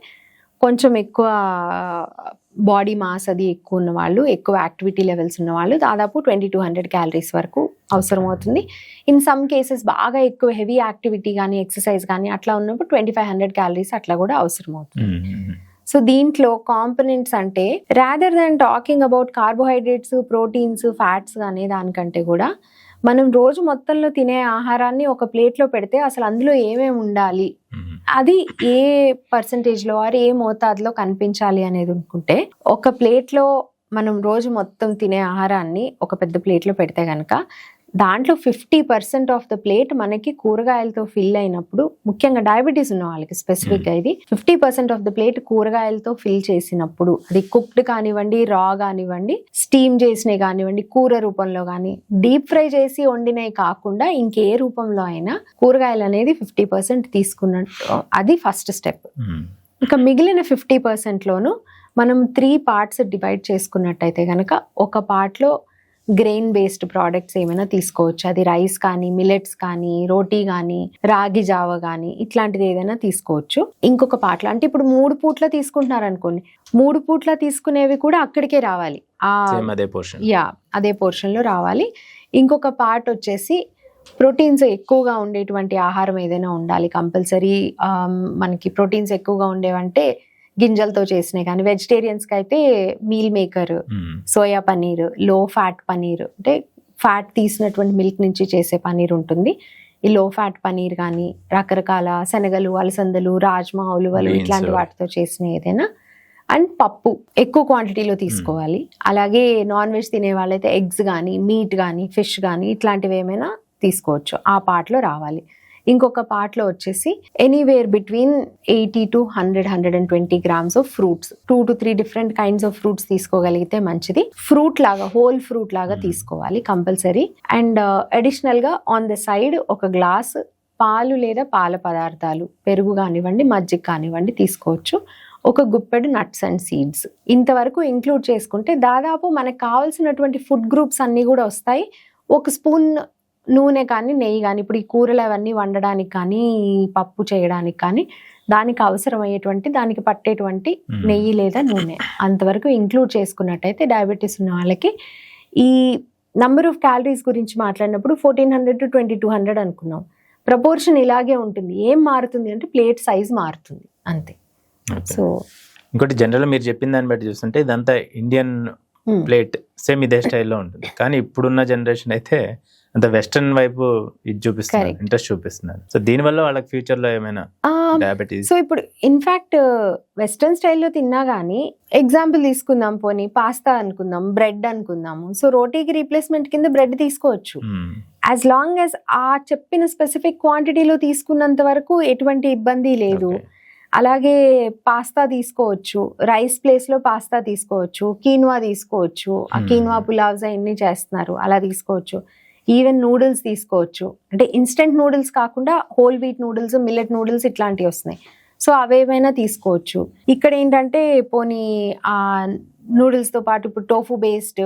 [SPEAKER 2] కొంచెం ఎక్కువ బాడీ మాస్ అది ఎక్కువ ఉన్న వాళ్ళు, ఎక్కువ యాక్టివిటీ లెవెల్స్ ఉన్న వాళ్ళు దాదాపు 2200 క్యాలరీస్ వరకు అవసరం అవుతుంది. ఇన్ సమ్ కేసెస్ బాగా ఎక్కువ హెవీ యాక్టివిటీ కానీ ఎక్సర్సైజ్ కానీ అట్లా ఉన్నప్పుడు 2500 క్యాలరీస్ అట్లా కూడా అవసరం అవుతుంది. సో దీంట్లో కాంపోనెంట్స్ అంటే, rather than talking about carbohydrates, proteins, fats అనే దానికంటే కూడా మనం రోజు మొత్తంలో తినే ఆహారాన్ని ఒక ప్లేట్లో పెడితే అసలు అందులో ఏమేమి ఉండాలి, అది ఏ పర్సంటేజ్లో ఏ మోతాదులో కనిపించాలి అనేది అనుకుంటే, ఒక ప్లేట్లో మనం రోజు మొత్తం తినే ఆహారాన్ని ఒక పెద్ద ప్లేట్లో పెడితే కనుక దాంట్లో 50% ఆఫ్ ద ప్లేట్ మనకి కూరగాయలతో ఫిల్ అయినప్పుడు, ముఖ్యంగా డయాబెటీస్ ఉన్న వాళ్ళకి స్పెసిఫిక్గా ఇది 50% ఆఫ్ ద ప్లేట్ కూరగాయలతో ఫిల్ చేసినప్పుడు, అది కుక్డ్ కానివ్వండి, రా కానివ్వండి, స్టీమ్ చేసినవి కానివ్వండి, కూర రూపంలో కానీ, డీప్ ఫ్రై చేసి వండినవి కాకుండా ఇంకే రూపంలో అయినా కూరగాయలు అనేది 50% తీసుకున్నట్టు, అది ఫస్ట్ స్టెప్. ఇంకా మిగిలిన 50%లోనూ మనం 3 పార్ట్స్ డివైడ్ చేసుకున్నట్టయితే కనుక, ఒక పార్ట్లో గ్రెయిన్ బేస్డ్ ప్రోడక్ట్స్ ఏమైనా తీసుకోవచ్చు, అది రైస్ కానీ, మిల్లెట్స్ కానీ, రోటీ కానీ, రాగి జావ కానీ, ఇట్లాంటిది ఏదైనా తీసుకోవచ్చు. ఇంకొక పార్ట్లో, అంటే ఇప్పుడు 3 పూట్ల తీసుకుంటున్నారు అనుకోండి, 3 పూట్ల తీసుకునేవి కూడా అక్కడికే రావాలి, అదే పోర్షన్లో రావాలి. ఇంకొక పార్ట్ వచ్చేసి ప్రోటీన్స్ ఎక్కువగా ఉండేటువంటి ఆహారం ఏదైనా ఉండాలి కంపల్సరీ. మనకి ప్రోటీన్స్ ఎక్కువగా ఉండేవంటే గింజలతో చేసినాయి కానీ, వెజిటేరియన్స్కి అయితే మీల్ మేకర్, సోయా పన్నీర్, లో ఫ్యాట్ పన్నీర్, అంటే ఫ్యాట్ తీసినటువంటి మిల్క్ నుంచి చేసే పన్నీర్ ఉంటుంది. ఈ లో ఫ్యాట్ పన్నీర్ కానీ, రకరకాల శనగలు, అలసందలు, రాజ్మా, ఉలువలు ఇట్లాంటి వాటితో చేసిన ఏదైనా, అండ్ పప్పు ఎక్కువ క్వాంటిటీలో తీసుకోవాలి. అలాగే నాన్ వెజ్ తినే వాళ్ళైతే ఎగ్స్ కానీ, మీట్ కానీ, ఫిష్ కానీ ఇట్లాంటివి ఏమైనా తీసుకోవచ్చు, ఆ పార్ట్లో రావాలి. ఇంకొక పార్ట్లో వచ్చేసి anywhere between 80 to 100-120 grams of fruits, 2 to 3 different kinds of fruits తీసుకోగలిగితే మంచిది. ఫ్రూట్ లాగా, హోల్ ఫ్రూట్ లాగా తీసుకోవాలి కంపల్సరీ. అండ్ అడిషనల్ గా ఆన్ ద సైడ్ ఒక గ్లాస్ పాలు లేదా పాల పదార్థాలు, పెరుగు కానివ్వండి, మజ్జిగ కానివ్వండి తీసుకోవచ్చు. ఒక గుప్పెడు నట్స్ అండ్ సీడ్స్, ఇంతవరకు ఇంక్లూడ్ చేసుకుంటే దాదాపు మనకు కావాల్సినటువంటి ఫుడ్ గ్రూప్స్ అన్నీ కూడా వస్తాయి. ఒక స్పూన్ నూనె కానీ, నెయ్యి కానీ, ఇప్పుడు ఈ కూరలు అవన్నీ వండడానికి కానీ, పప్పు చేయడానికి కానీ దానికి అవసరమయ్యేటువంటి, దానికి పట్టేటువంటి నెయ్యి లేదా నూనె అంతవరకు ఇంక్లూడ్ చేసుకున్నట్టయితే, డయాబెటీస్ ఉన్న వాళ్ళకి ఈ నంబర్ ఆఫ్ క్యాలరీస్ గురించి మాట్లాడినప్పుడు 1400 to 2200 అనుకున్నాం. ప్రపోర్షన్ ఇలాగే ఉంటుంది. ఏం మారుతుంది అంటే ప్లేట్ సైజ్ మారుతుంది అంతే. సో
[SPEAKER 1] ఇంకోటి జనరల్ మీరు చెప్పిన దాన్ని బట్టి చూస్తుంటే ఇదంతా ఇండియన్ ప్లేట్ సేమ్ ఇదే స్టైల్లో ఉంటుంది, కానీ ఇప్పుడున్న జనరేషన్ అయితే అంత వెస్టర్న్ వైపు ఇది చూపిస్తున్నారు, ఇంట్రెస్ట్ చూపిస్తున్నారు. సో దీనివల్ల వాళ్ళకి ఫ్యూచర్ లో ఏమైనా డయాబెటీస్?
[SPEAKER 2] సో ఇప్పుడు ఇన్ఫాక్ట్ వెస్టర్న్ స్టైల్లో తిన్నా గానీ, ఎగ్జాంపుల్ తీసుకుందాం, పోనీ పాస్తా అనుకుందాం, బ్రెడ్ అనుకుందాము. సో రోటీకి రీప్లేస్మెంట్ కింద బ్రెడ్ తీసుకోవచ్చు, యాజ్ లాంగ్ యాజ్ ఆ చెప్పిన స్పెసిఫిక్ క్వాంటిటీలో తీసుకున్నంత వరకు ఎటువంటి ఇబ్బంది లేదు. అలాగే పాస్తా తీసుకోవచ్చు, రైస్ ప్లేస్ లో పాస్తా తీసుకోవచ్చు, కీన్వా తీసుకోవచ్చు, ఆ కీన్వా పులావ్స్ అన్ని చేస్తున్నారు, అలా తీసుకోవచ్చు. ఈవెన్ నూడిల్స్ తీసుకోవచ్చు, అంటే ఇన్స్టెంట్ నూడిల్స్ కాకుండా whole wheat noodles, millet noodles ఇట్లాంటివి వస్తున్నాయి. సో అవేమైనా తీసుకోవచ్చు. ఇక్కడ ఏంటంటే పోనీ ఆ నూడిల్స్తో పాటు ఇప్పుడు టోఫు బేస్డ్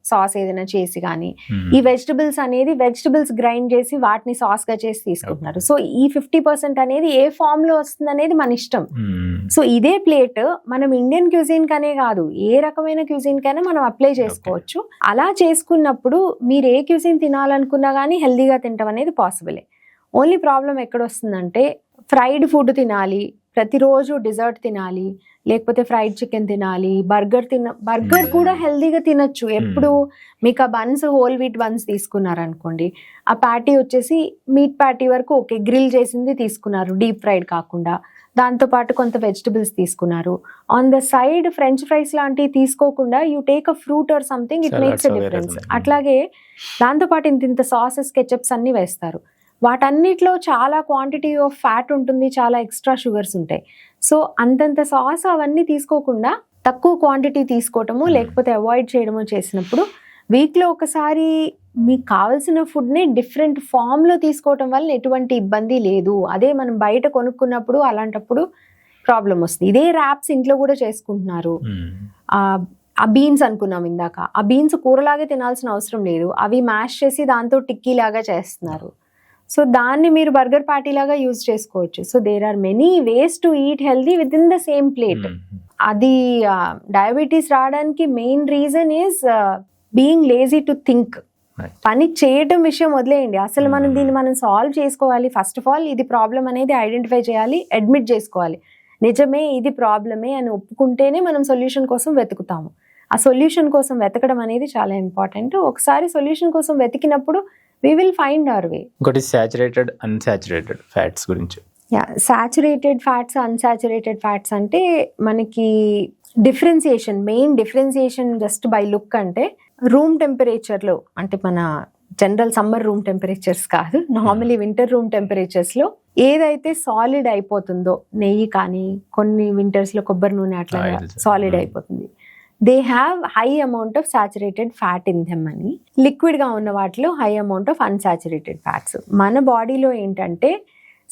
[SPEAKER 2] సాస్ ఏదైనా చేసి కానీ ఈ వెజిటబుల్స్ అనేది వెజిటబుల్స్ గ్రైండ్ చేసి వాటిని సాస్ గా చేసి తీసుకుంటున్నారు. సో ఈ 50% అనేది ఏ ఫామ్ లో వస్తుంది అనేది మన ఇష్టం. సో ఇదే ప్లేట్ మనం ఇండియన్ క్యూజిన్ కనే కాదు, ఏ రకమైన క్యూజిన్ కైనా మనం అప్లై చేసుకోవచ్చు. అలా చేసుకున్నప్పుడు మీరు ఏ క్యూజిన్ తినాలనుకున్నా కానీ హెల్దీగా తినడం అనేది పాసిబులే. ఓన్లీ ప్రాబ్లం ఎక్కడ వస్తుందంటే ఫ్రైడ్ ఫుడ్ తినాలి, ప్రతిరోజు డిజర్ట్ తినాలి, లేకపోతే ఫ్రైడ్ చికెన్ తినాలి, బర్గర్ కూడా హెల్దీగా తినొచ్చు. ఎప్పుడు మీకు ఆ బన్స్ హోల్ వీట్ బన్స్ తీసుకున్నారనుకోండి, ఆ ప్యాటీ వచ్చేసి మీట్ ప్యాటీ వరకు ఓకే, గ్రిల్ చేసింది తీసుకున్నారు డీప్ ఫ్రైడ్ కాకుండా, దాంతోపాటు కొంత వెజిటబుల్స్ తీసుకున్నారు. On the side French fries లాంటివి తీసుకోకుండా you take a fruit or something, it makes a difference. అట్లాగే దాంతోపాటు ఇంత సాసెస్ కెచప్స్ అన్ని వేస్తారు. వాటన్నిటిలో చాలా క్వాంటిటీ ఆఫ్ ఫ్యాట్ ఉంటుంది, చాలా ఎక్స్ట్రా షుగర్స్ ఉంటాయి. సో అంతంత సాస్ అవన్నీ తీసుకోకుండా తక్కువ క్వాంటిటీ తీసుకోవటము లేకపోతే అవాయిడ్ చేయడము చేసినప్పుడు వీక్లో ఒకసారి మీకు కావాల్సిన ఫుడ్ని డిఫరెంట్ ఫామ్లో తీసుకోవటం వల్ల ఎటువంటి ఇబ్బంది లేదు. అదే మనం బయట కొనుక్కున్నప్పుడు అలాంటప్పుడు ప్రాబ్లం వస్తుంది. ఇదే ర్యాప్స్ ఇంట్లో కూడా చేసుకుంటున్నారు. ఆ బీన్స్ అనుకున్నాం ఇందాక, ఆ బీన్స్ కూరలాగే తినాల్సిన అవసరం లేదు, అవి మ్యాష్ చేసి దాంతో టిక్కీ లాగా చేస్తున్నారు. సో దాన్ని మీరు బర్గర్ ప్యాటీ లాగా యూజ్ చేసుకోవచ్చు. So there are many ways to eat healthy with in the same plate. అది డయాబెటీస్ రావడానికి main reason is being lazy to think. పని చేయటం విషయం వదిలేయండి, అసలు దీన్ని మనం సాల్వ్ చేసుకోవాలి. ఫస్ట్ ఆఫ్ ఆల్ ఇది ప్రాబ్లం అనేది ఐడెంటిఫై చేయాలి, అడ్మిట్ చేసుకోవాలి. నిజమే ఇది ప్రాబ్లమే అని ఒప్పుకుంటేనే మనం సొల్యూషన్ కోసం వెతుకుతాము. ఆ సొల్యూషన్ కోసం వెతకడం అనేది చాలా ఇంపార్టెంట్. ఒకసారి సొల్యూషన్ కోసం వెతికినప్పుడు we will find our way.
[SPEAKER 1] ఇంకోటి సాచురేటెడ్ అన్సాచురేటెడ్ ఫ్యాట్స్ గురించి.
[SPEAKER 2] సాచురేటెడ్ ఫ్యాట్స్ అన్సాచురేటెడ్ ఫ్యాట్స్ అంటే మనకి main differentiation just by look అంటే రూమ్ టెంపరేచర్లో, అంటే మన జనరల్ సమ్మర్ రూమ్ టెంపరేచర్స్ కాదు, నార్మలీ వింటర్ రూమ్ టెంపరేచర్స్లో ఏదైతే సాలిడ్ అయిపోతుందో, నెయ్యి కానీ కొన్ని వింటర్స్లో కొబ్బరి నూనె అట్లా సాలిడ్ అయిపోతుంది, they have high amount of saturated fat in them అని. లిక్విడ్గా ఉన్న వాటిలో high amount of unsaturated fats. మన బాడీలో ఏంటంటే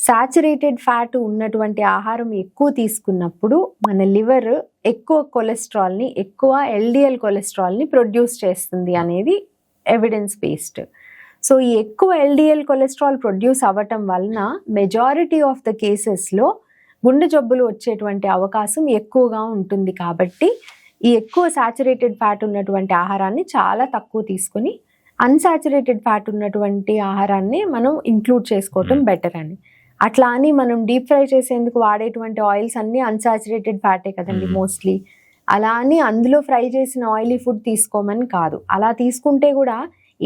[SPEAKER 2] సాచురేటెడ్ ఫ్యాట్ ఉన్నటువంటి ఆహారం ఎక్కువ తీసుకున్నప్పుడు మన లివర్ ఎక్కువ కొలెస్ట్రాల్ని, ఎక్కువ ఎల్డిఎల్ కొలెస్ట్రాల్ని ప్రొడ్యూస్ చేస్తుంది అనేది ఎవిడెన్స్ బేస్డ్. సో ఈ ఎక్కువ ఎల్డిఎల్ కొలెస్ట్రాల్ ప్రొడ్యూస్ అవ్వటం వలన మెజారిటీ ఆఫ్ ద కేసెస్లో గుండె జబ్బులు వచ్చేటువంటి అవకాశం ఎక్కువగా ఉంటుంది. కాబట్టి ఈ ఎక్కువ సాచురేటెడ్ ఫ్యాట్ ఉన్నటువంటి ఆహారాన్ని చాలా తక్కువ తీసుకుని అన్సాచురేటెడ్ ఫ్యాట్ ఉన్నటువంటి ఆహారాన్ని మనం ఇంక్లూడ్ చేసుకోవటం బెటర్ అని. అట్లా అని మనం డీప్ ఫ్రై చేసేందుకు వాడేటువంటి ఆయిల్స్ అన్నీ అన్సాచురేటెడ్ ఫ్యాటే కదండి మోస్ట్లీ. అలా అని అందులో ఫ్రై చేసిన ఆయిలీ ఫుడ్ తీసుకోమని కాదు. అలా తీసుకుంటే కూడా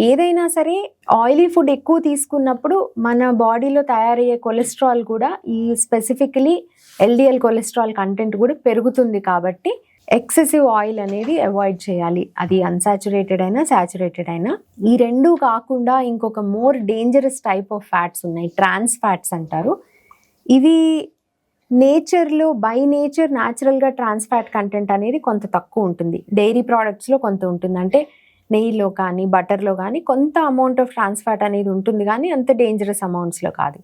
[SPEAKER 2] ఏదైనా సరే ఆయిలీ ఫుడ్ ఎక్కువ తీసుకున్నప్పుడు మన బాడీలో తయారయ్యే కొలెస్ట్రాల్ కూడా, ఈ స్పెసిఫికలీ ఎల్డిఎల్ కొలెస్ట్రాల్ కంటెంట్ కూడా పెరుగుతుంది. కాబట్టి ఎక్సెసివ్ ఆయిల్ అనేది అవాయిడ్ చేయాలి, అది అన్సాచురేటెడ్ అయినా సాచురేటెడ్ అయినా. ఈ రెండు కాకుండా ఇంకొక more dangerous type of fats ఉన్నాయి, ట్రాన్స్ ఫ్యాట్స్ అంటారు. ఇవి నేచర్లో బై నేచర్ న్యాచురల్గా ట్రాన్స్ ఫ్యాట్ కంటెంట్ అనేది కొంత తక్కువ ఉంటుంది. డైరీ ప్రోడక్ట్స్లో కొంత ఉంటుంది, అంటే నెయ్యిలో కానీ బటర్లో కానీ కొంత అమౌంట్ ఆఫ్ ట్రాన్స్ ఫ్యాట్ అనేది ఉంటుంది, కానీ అంత డేంజరస్ అమౌంట్స్లో కాదు.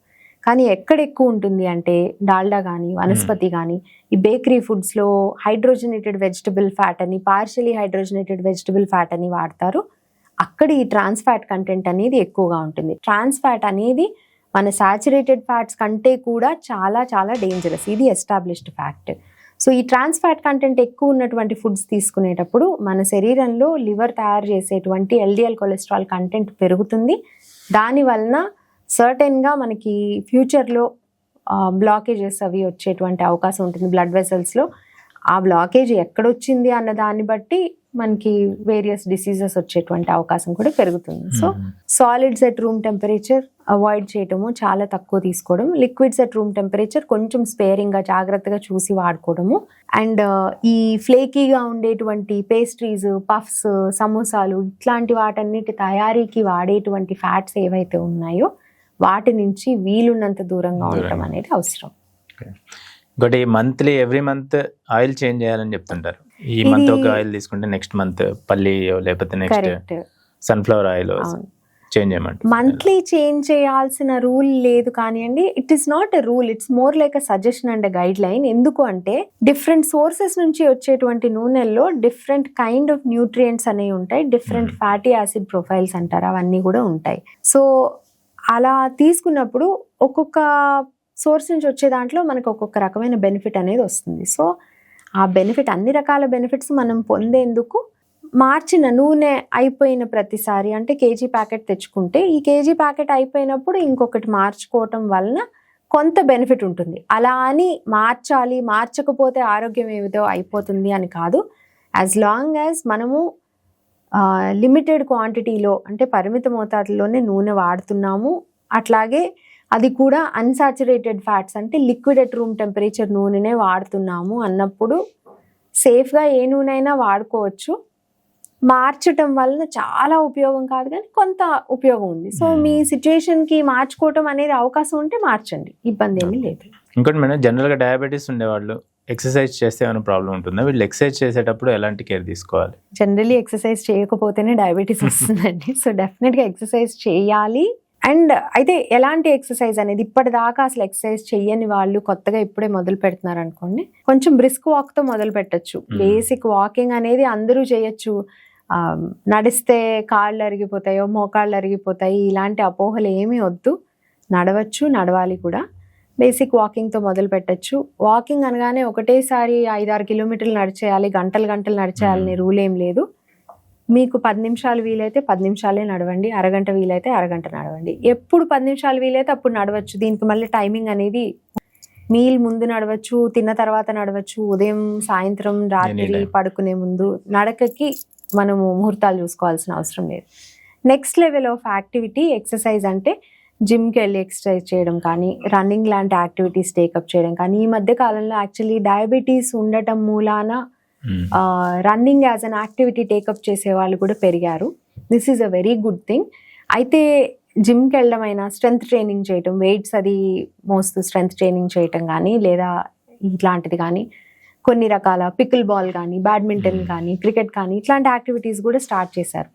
[SPEAKER 2] కానీ ఎక్కడ ఎక్కువ ఉంటుంది అంటే డాల్డా కానీ వనస్పతి కానీ ఈ బేకరీ ఫుడ్స్లో హైడ్రోజనేటెడ్ వెజిటబుల్ ఫ్యాట్ అని, పార్షియలీ హైడ్రోజనేటెడ్ వెజిటబుల్ ఫ్యాట్ అని వాడతారు. అక్కడ ఈ ట్రాన్స్ ఫ్యాట్ కంటెంట్ అనేది ఎక్కువగా ఉంటుంది. ట్రాన్స్ ఫ్యాట్ అనేది మన సాచురేటెడ్ ఫ్యాట్స్ కంటే కూడా చాలా చాలా డేంజరస్, ఇది ఎస్టాబ్లిష్డ్ ఫ్యాక్ట్. సో ఈ ట్రాన్స్ ఫ్యాట్ కంటెంట్ ఎక్కువ ఉన్నటువంటి ఫుడ్స్ తీసుకునేటప్పుడు మన శరీరంలో లివర్ తయారు చేసేటువంటి ఎల్డిఎల్ కొలెస్ట్రాల్ కంటెంట్ పెరుగుతుంది. దానివలన సర్టెన్గా మనకి ఫ్యూచర్లో బ్లాకేజెస్ అవి వచ్చేటువంటి అవకాశం ఉంటుంది బ్లడ్ వెసల్స్లో. ఆ బ్లాకేజ్ ఎక్కడొచ్చింది అన్న దాన్ని బట్టి మనకి వేరియస్ డిసీజెస్ వచ్చేటువంటి అవకాశం కూడా పెరుగుతుంది. So solids at room temperature avoid చేయటము, చాలా తక్కువ తీసుకోవడం. లిక్విడ్స్ ఎట్ రూమ్ టెంపరేచర్ కొంచెం స్పేరింగ్గా జాగ్రత్తగా చూసి వాడుకోవడము. అండ్ ఈ ఫ్లేకీగా ఉండేటువంటి పేస్ట్రీస్, పఫ్స్, సమోసాలు ఇట్లాంటి వాటన్నిటి తయారీకి వాడేటువంటి ఫ్యాట్స్ ఏవైతే ఉన్నాయో వాటి నుంచి వీలున్నంత దూరంగా ఉండటం అనేది అవసరం.
[SPEAKER 1] ఇంకోటి monthly every month oil change చేయాలని చెప్తుంటారు. ఈ మంత్ ఒక ఆయిల్ తీసుకుంటే నెక్స్ట్ మంత్ పల్లి లేకపోతే నెక్స్ట్ సన్ఫ్లవర్ ఆయిల్. చేంజ్ చేయమంటారు?
[SPEAKER 2] మంత్లీ చేంజ్ చేయాల్సిన రూల్ లేదు కానివ్వండి, it is not a rule, it's more like a suggestion and guide line. ఎందుకు అంటే డిఫరెంట్ సోర్సెస్ నుంచి వచ్చేటువంటి నూనెల్లో డిఫరెంట్ కైండ్ ఆఫ్ న్యూట్రియంట్స్ అనేవి ఉంటాయి, డిఫరెంట్ ఫ్యాటీ యాసిడ్ ప్రొఫైల్స్ అంటారు, అవన్నీ కూడా ఉంటాయి. సో అలా తీసుకున్నప్పుడు ఒక్కొక్క సోర్స్ నుంచి వచ్చే దాంట్లో మనకు ఒక్కొక్క రకమైన బెనిఫిట్ అనేది వస్తుంది. సో ఆ బెనిఫిట్, అన్ని రకాల బెనిఫిట్స్ మనం పొందేందుకు మార్చిన నూనె అయిపోయిన ప్రతిసారి, అంటే కేజీ ప్యాకెట్ తెచ్చుకుంటే ఈ కేజీ ప్యాకెట్ అయిపోయినప్పుడు ఇంకొకటి మార్చుకోవటం వలన కొంత బెనిఫిట్ ఉంటుంది. అలా అని మార్చాలి, మార్చకపోతే ఆరోగ్యం ఏమిదో అయిపోతుంది అని కాదు. యాజ్ లాంగ్ యాజ్ మనము లిమిటెడ్ క్వాంటిటీలో, అంటే పరిమిత మోతాదులోనే నూనె వాడుతున్నాము, అట్లాగే అది కూడా అన్సాచురేటెడ్ ఫ్యాట్స్, అంటే లిక్విడ్ ఎట్ రూమ్ టెంపరేచర్ నూనెనే వాడుతున్నాము అన్నప్పుడు సేఫ్గా ఏ నూనె అయినా వాడుకోవచ్చు. మార్చటం వలన చాలా ఉపయోగం కాదు కానీ కొంత ఉపయోగం ఉంది. సో మీ సిచ్యుయేషన్కి మార్చుకోవటం అనేది అవకాశం ఉంటే మార్చండి, ఇబ్బంది ఏమీ లేదు.
[SPEAKER 1] ఇంకోటి మేడం, జనరల్గా డయాబెటీస్ ఉండేవాళ్ళు ఎక్సర్సైజ్ చేస్తే ఏమైనా ప్రాబ్లం ఉంటుందా? వీళ్ళు ఎక్సర్సైజ్ చేసేటప్పుడు ఎలాంటి కేర్ తీసుకోవాలి?
[SPEAKER 2] జనరలీ ఎక్సర్సైజ్ చేయకపోతేనే డయాబెటీస్ వస్తుందండి. సో డెఫినెట్గా ఎక్సర్సైజ్ చేయాలి. అండ్ అయితే ఎలాంటి ఎక్సర్సైజ్ అనేది, ఇప్పటిదాకా అసలు ఎక్సర్సైజ్ చెయ్యని వాళ్ళు కొత్తగా ఇప్పుడే మొదలు పెడుతున్నారు అనుకోండి, కొంచెం బ్రిస్క్ వాక్తో మొదలు పెట్టచ్చు. బేసిక్ వాకింగ్ అనేది అందరూ చేయొచ్చు. నడిస్తే కాళ్ళు అరిగిపోతాయో మోకాళ్ళు అరిగిపోతాయి ఇలాంటి అపోహలు ఏమీ వద్దు. నడవచ్చు, నడవాలి కూడా. బేసిక్ వాకింగ్తో మొదలు పెట్టచ్చు. వాకింగ్ అనగానే ఒకటేసారి 5-6 కిలోమీటర్లు నడిచేయాలి, గంటలు నడిచేయాలనే రూల్ ఏం లేదు. మీకు 10 నిమిషాలు వీలైతే 10 నిమిషాలే నడవండి, అరగంట వీలైతే అరగంట నడవండి. ఎప్పుడు 10 నిమిషాలు వీలైతే అప్పుడు నడవచ్చు. దీనికి మళ్ళీ టైమింగ్ అనేది మీల్ ముందు నడవచ్చు, తిన్న తర్వాత నడవచ్చు, ఉదయం, సాయంత్రం, రాత్రి పడుకునే ముందు. నడకకి మనము ముహూర్తాలు చూసుకోవాల్సిన అవసరం లేదు. Next level of activity exercise అంటే జిమ్కి వెళ్ళి ఎక్సర్సైజ్ చేయడం కానీ, రన్నింగ్ లాంటి యాక్టివిటీస్ టేకప్ చేయడం కానీ. ఈ మధ్య కాలంలో యాక్చువల్లీ డయాబెటీస్ ఉండటం మూలాన running as an activity take up చేసే వాళ్ళు కూడా పెరిగారు. This is a very good thing. అయితే జిమ్కి వెళ్ళడం అయినా, స్ట్రెంగ్త్ ట్రైనింగ్ చేయటం, వెయిట్స్ అది మోస్తూ స్ట్రెంగ్త్ ట్రైనింగ్ చేయటం కానీ, లేదా ఇట్లాంటిది కానీ, కొన్ని రకాల పికిల్ బాల్ కానీ, బ్యాడ్మింటన్ కానీ, క్రికెట్ కానీ, ఇట్లాంటి యాక్టివిటీస్ కూడా స్టార్ట్ చేశారు.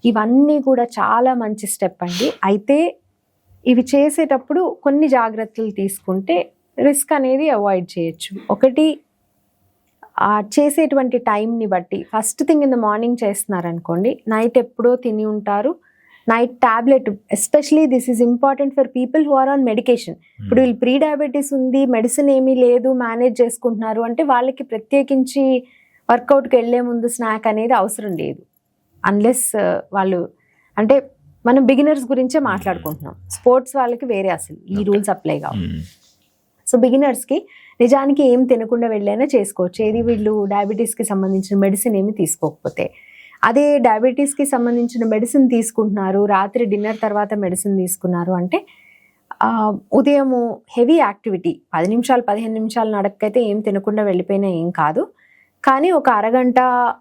[SPEAKER 2] ఇవన్నీ కూడా చాలా మంచి స్టెప్ అండి. అయితే ఇవి చేసేటప్పుడు కొన్ని జాగ్రత్తలు తీసుకుంటే రిస్క్ అనేది అవాయిడ్ చేయొచ్చు. ఒకటి, చేసేటువంటి టైంని బట్టి, first thing in the morning చేస్తున్నారనుకోండి, నైట్ ఎప్పుడో తిని ఉంటారు, night tablet, especially this is important for people who are on medication. ఇప్పుడు వీళ్ళు ప్రీ డయాబెటీస్ ఉంది, మెడిసిన్ ఏమీ లేదు, మేనేజ్ చేసుకుంటున్నారు అంటే వాళ్ళకి ప్రత్యేకించి వర్కౌట్కి వెళ్ళే ముందు స్నాక్ అనేది అవసరం లేదు. అన్లెస్ వాళ్ళు, అంటే మనం బిగినర్స్ గురించే మాట్లాడుకుంటున్నాం, స్పోర్ట్స్ వాళ్ళకి వేరే అసలు ఈ రూల్స్ అప్లై కావు. సో బిగినర్స్కి నిజానికి ఏం తినకుండా వెళ్ళైనా చేసుకోవచ్చు, ఏది వీళ్ళు డయాబెటీస్కి సంబంధించిన మెడిసిన్ ఏమి తీసుకోకపోతే. అదే డయాబెటీస్కి సంబంధించిన మెడిసిన్ తీసుకుంటున్నారు, రాత్రి డిన్నర్ తర్వాత మెడిసిన్ తీసుకున్నారు అంటే ఉదయము హెవీ యాక్టివిటీ 10 నిమిషాలు 15 నిమిషాలు నడకైతే ఏం తినకుండా వెళ్ళిపోయినా ఏం కాదు. కానీ ఒక అరగంట,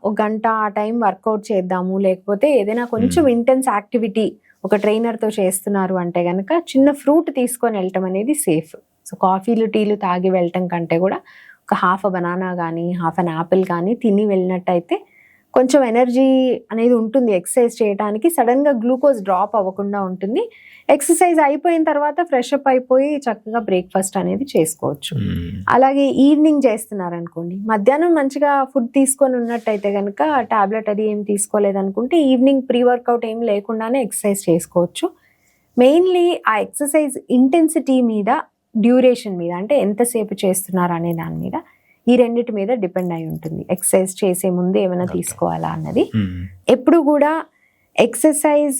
[SPEAKER 2] ఒక గంట ఆ టైం వర్కౌట్ చేద్దాము, లేకపోతే ఏదైనా కొంచెం ఇంటెన్స్ యాక్టివిటీ ఒక ట్రైనర్తో చేస్తున్నారు అంటే కనుక చిన్న ఫ్రూట్ తీసుకొని వెళ్ళటం అనేది సేఫ్. సో కాఫీలు, టీలు తాగి వెళ్ళటం కంటే కూడా ఒక హాఫ్ బనానా కానీ, హాఫ్ అన్ యాపిల్ కానీ తిని వెళ్ళినట్టయితే కొంచెం ఎనర్జీ అనేది ఉంటుంది ఎక్సర్సైజ్ చేయడానికి. సడన్గా గ్లూకోజ్ డ్రాప్ అవ్వకుండా ఉంటుంది. ఎక్సర్సైజ్ అయిపోయిన తర్వాత ఫ్రెష్ అప్ అయిపోయి చక్కగా బ్రేక్ఫాస్ట్ అనేది చేసుకోవచ్చు. అలాగే ఈవినింగ్ చేస్తున్నారనుకోండి, మధ్యాహ్నం మంచిగా ఫుడ్ తీసుకొని ఉన్నట్టయితే కనుక టాబ్లెట్ అది ఏం తీసుకోలేదనుకుంటే ఈవినింగ్ ప్రీ వర్కౌట్ ఏం లేకుండానే ఎక్సర్సైజ్ చేసుకోవచ్చు. మెయిన్లీ ఆ ఎక్సర్సైజ్ ఇంటెన్సిటీ మీద, డ్యూరేషన్ మీద, అంటే ఎంతసేపు చేస్తున్నారు అనే దాని మీద, ఈ రెండిటి మీద డిపెండ్ అయి ఉంటుంది ఎక్సర్సైజ్ చేసే ముందు ఏమైనా తీసుకోవాలా అన్నది. ఎప్పుడు కూడా ఎక్సర్సైజ్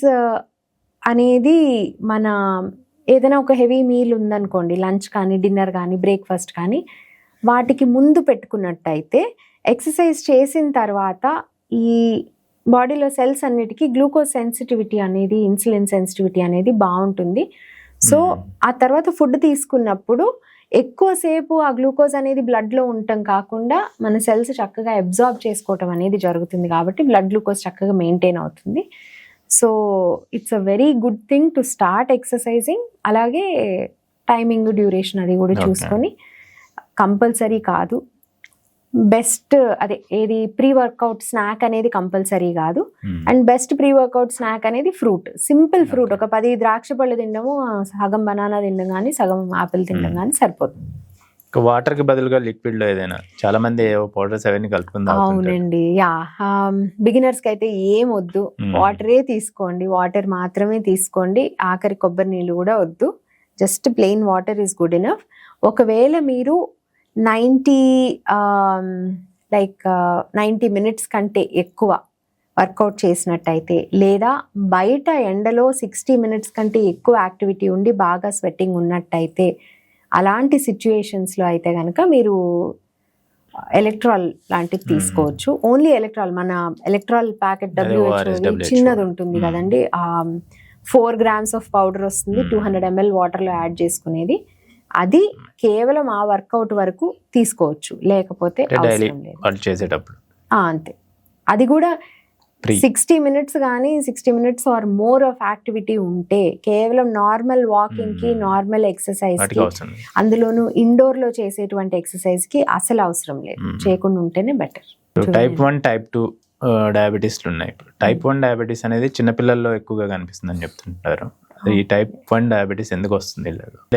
[SPEAKER 2] అనేది మన ఏదైనా ఒక హెవీ మీల్ ఉందనుకోండి, లంచ్ కానీ, డిన్నర్ కానీ, బ్రేక్ఫాస్ట్ కానీ, వాటికి ముందు పెట్టుకున్నట్టయితే ఎక్సర్సైజ్ చేసిన తర్వాత ఈ బాడీలో సెల్స్ అన్నిటికీ గ్లూకోజ్ సెన్సిటివిటీ అనేది, ఇన్సులిన్ సెన్సిటివిటీ అనేది బాగుంటుంది. సో ఆ తర్వాత ఫుడ్ తీసుకున్నప్పుడు ఎక్కువసేపు ఆ గ్లూకోజ్ అనేది బ్లడ్లో ఉండటం కాకుండా మన సెల్స్ చక్కగా అబ్జార్బ్ చేసుకోవటం అనేది జరుగుతుంది, కాబట్టి బ్లడ్ గ్లూకోజ్ చక్కగా మెయింటైన్ అవుతుంది. So it's a very good thing to start exercising. అలాగే టైమింగ్, డ్యూరేషన్ అది కూడా చూసుకొని, కంపల్సరీ కాదు, బెస్ట్ అదే ఏది ప్రీ వర్కౌట్ స్నాక్ అనేది కంపల్సరీ కాదు. And best pre workout snack అనేది ఫ్రూట్, సింపుల్ ఫ్రూట్. ఒక 10 ద్రాక్ష పళ్ళు తినడము, సగం బనానా తినడం కానీ, సగం ఆపిల్ తినడం కానీ సరిపోతుంది.
[SPEAKER 1] వాటర్ కి బదులుగా లిక్విడ్ లో ఏదైనా, చాలా మంది పౌడర్స్ అవన్నీ కలుపుకుందాం.
[SPEAKER 2] అవునండి, యా. బిగినర్స్ కి అయితే ఏం వద్దు, వాటరే తీసుకోండి, వాటర్ మాత్రమే తీసుకోండి. ఆఖరి కొబ్బరి నీళ్ళు కూడా వద్దు, just plain water is good enough. ఒకవేళ మీరు 90 మినిట్స్ కంటే ఎక్కువ వర్కౌట్ చేసినట్టయితే, లేదా బయట ఎండలో 60 మినిట్స్ కంటే ఎక్కువ యాక్టివిటీ ఉండి బాగా స్వెట్టింగ్ ఉన్నట్టయితే, అలాంటి సిచ్యుయేషన్స్లో అయితే కనుక మీరు ఎలక్ట్రాల్ లాంటివి తీసుకోవచ్చు. ఓన్లీ ఎలక్ట్రాల్, మన ఎలక్ట్రాల్ ప్యాకెట్ WHO చిన్నది ఉంటుంది కదండి, 4 grams ఆఫ్ పౌడర్ వస్తుంది, 200 ml వాటర్లో యాడ్ చేసుకునేది. అది కేవలం ఆ వర్కౌట్ వరకు తీసుకోవచ్చు, లేకపోతే అవసరం లేదు. అంతే. అది కూడా 60 మినిట్స్ కానీ 60 minutes or more of activity ఉంటే, కేవలం నార్మల్ వాకింగ్ కి, నార్మల్ ఎక్సర్సైజ్ కి, అందులోనూ ఇండోర్ లో చేసేటువంటి ఎక్సర్సైజ్ కి అసలు అవసరం లేదు, చేయకుండా ఉంటేనే బెటర్.
[SPEAKER 1] టైప్ 1, టైప్ 2 డయాబెటీస్ ఉన్నాయి. ఇప్పుడు టైప్ 1 డయాబెటీస్ అనేది చిన్నపిల్లల్లో ఎక్కువగా కనిపిస్తుందని చెప్తుంటారు. ఈ టైప్ 1 డయాబెటీస్ ఎందుకు వస్తుంది?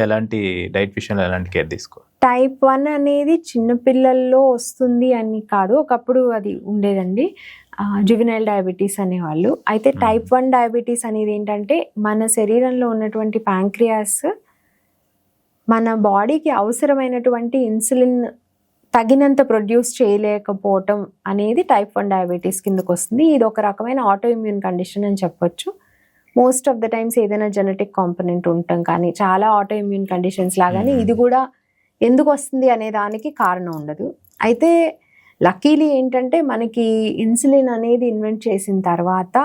[SPEAKER 1] ఎలాంటి డైట్ విషయంలో ఎలాంటి కేర్ తీసుకో?
[SPEAKER 2] టైప్ 1 అనేది చిన్నపిల్లల్లో వస్తుంది అని కాదు, ఒకప్పుడు అది ఉండేదండి, జువెనైల్ డయాబెటీస్ అనేవాళ్ళు. అయితే టైప్ 1 డయాబెటీస్ అనేది ఏంటంటే, మన శరీరంలో ఉన్నటువంటి ప్యాంక్రియాస్ మన బాడీకి అవసరమైనటువంటి ఇన్సులిన్ తగినంత ప్రొడ్యూస్ చేయలేకపోవటం అనేది టైప్ 1 డయాబెటీస్ కిందకు వస్తుంది. ఇది ఒక రకమైన ఆటో ఇమ్యూన్ కండిషన్ అని చెప్పొచ్చు. మోస్ట్ ఆఫ్ ద టైమ్స్ ఏదైనా జెనెటిక్ కాంపోనెంట్ ఉండటం కానీ, చాలా ఆటో ఇమ్యూన్ కండిషన్స్ లాగానే ఇది కూడా ఎందుకు వస్తుంది అనే దానికి కారణం ఉండదు. అయితే లక్కీలీ ఏంటంటే, మనకి ఇన్సులిన్ అనేది ఇన్వెంట్ చేసిన తర్వాత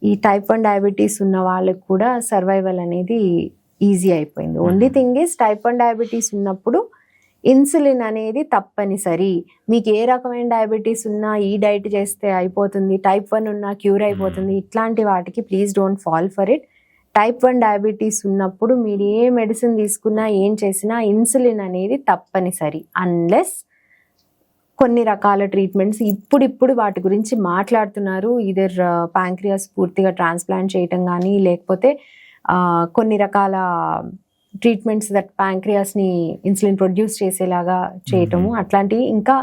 [SPEAKER 2] ఈ టైప్ 1 డయాబెటీస్ ఉన్న వాళ్ళకి కూడా సర్వైవల్ అనేది ఈజీ అయిపోయింది. Only thing is, type 1 diabetes ఉన్నప్పుడు ఇన్సులిన్ అనేది తప్పనిసరి. మీకు ఏ రకమైన డయాబెటీస్ ఉన్నా ఈ డైట్ చేస్తే అయిపోతుంది, టైప్ 1 ఉన్నా క్యూర్ అయిపోతుంది, ఇట్లాంటి వాటికి please don't fall for it. Type 1 diabetes ఉన్నప్పుడు మీరు ఏ మెడిసిన్ తీసుకున్నా, ఏం చేసినా ఇన్సులిన్ అనేది తప్పనిసరి. అన్లెస్ కొన్ని రకాల ట్రీట్మెంట్స్ ఇప్పుడు వాటి గురించి మాట్లాడుతున్నారు, ఇదర్ ప్యాంక్రియాస్ పూర్తిగా ట్రాన్స్ప్లాంట్ చేయటం కానీ, లేకపోతే కొన్ని రకాల ట్రీట్మెంట్స్ దట్ ప్యాంక్రియాస్ని ఇన్సులిన్ ప్రొడ్యూస్ చేసేలాగా చేయటము, అట్లాంటివి ఇంకా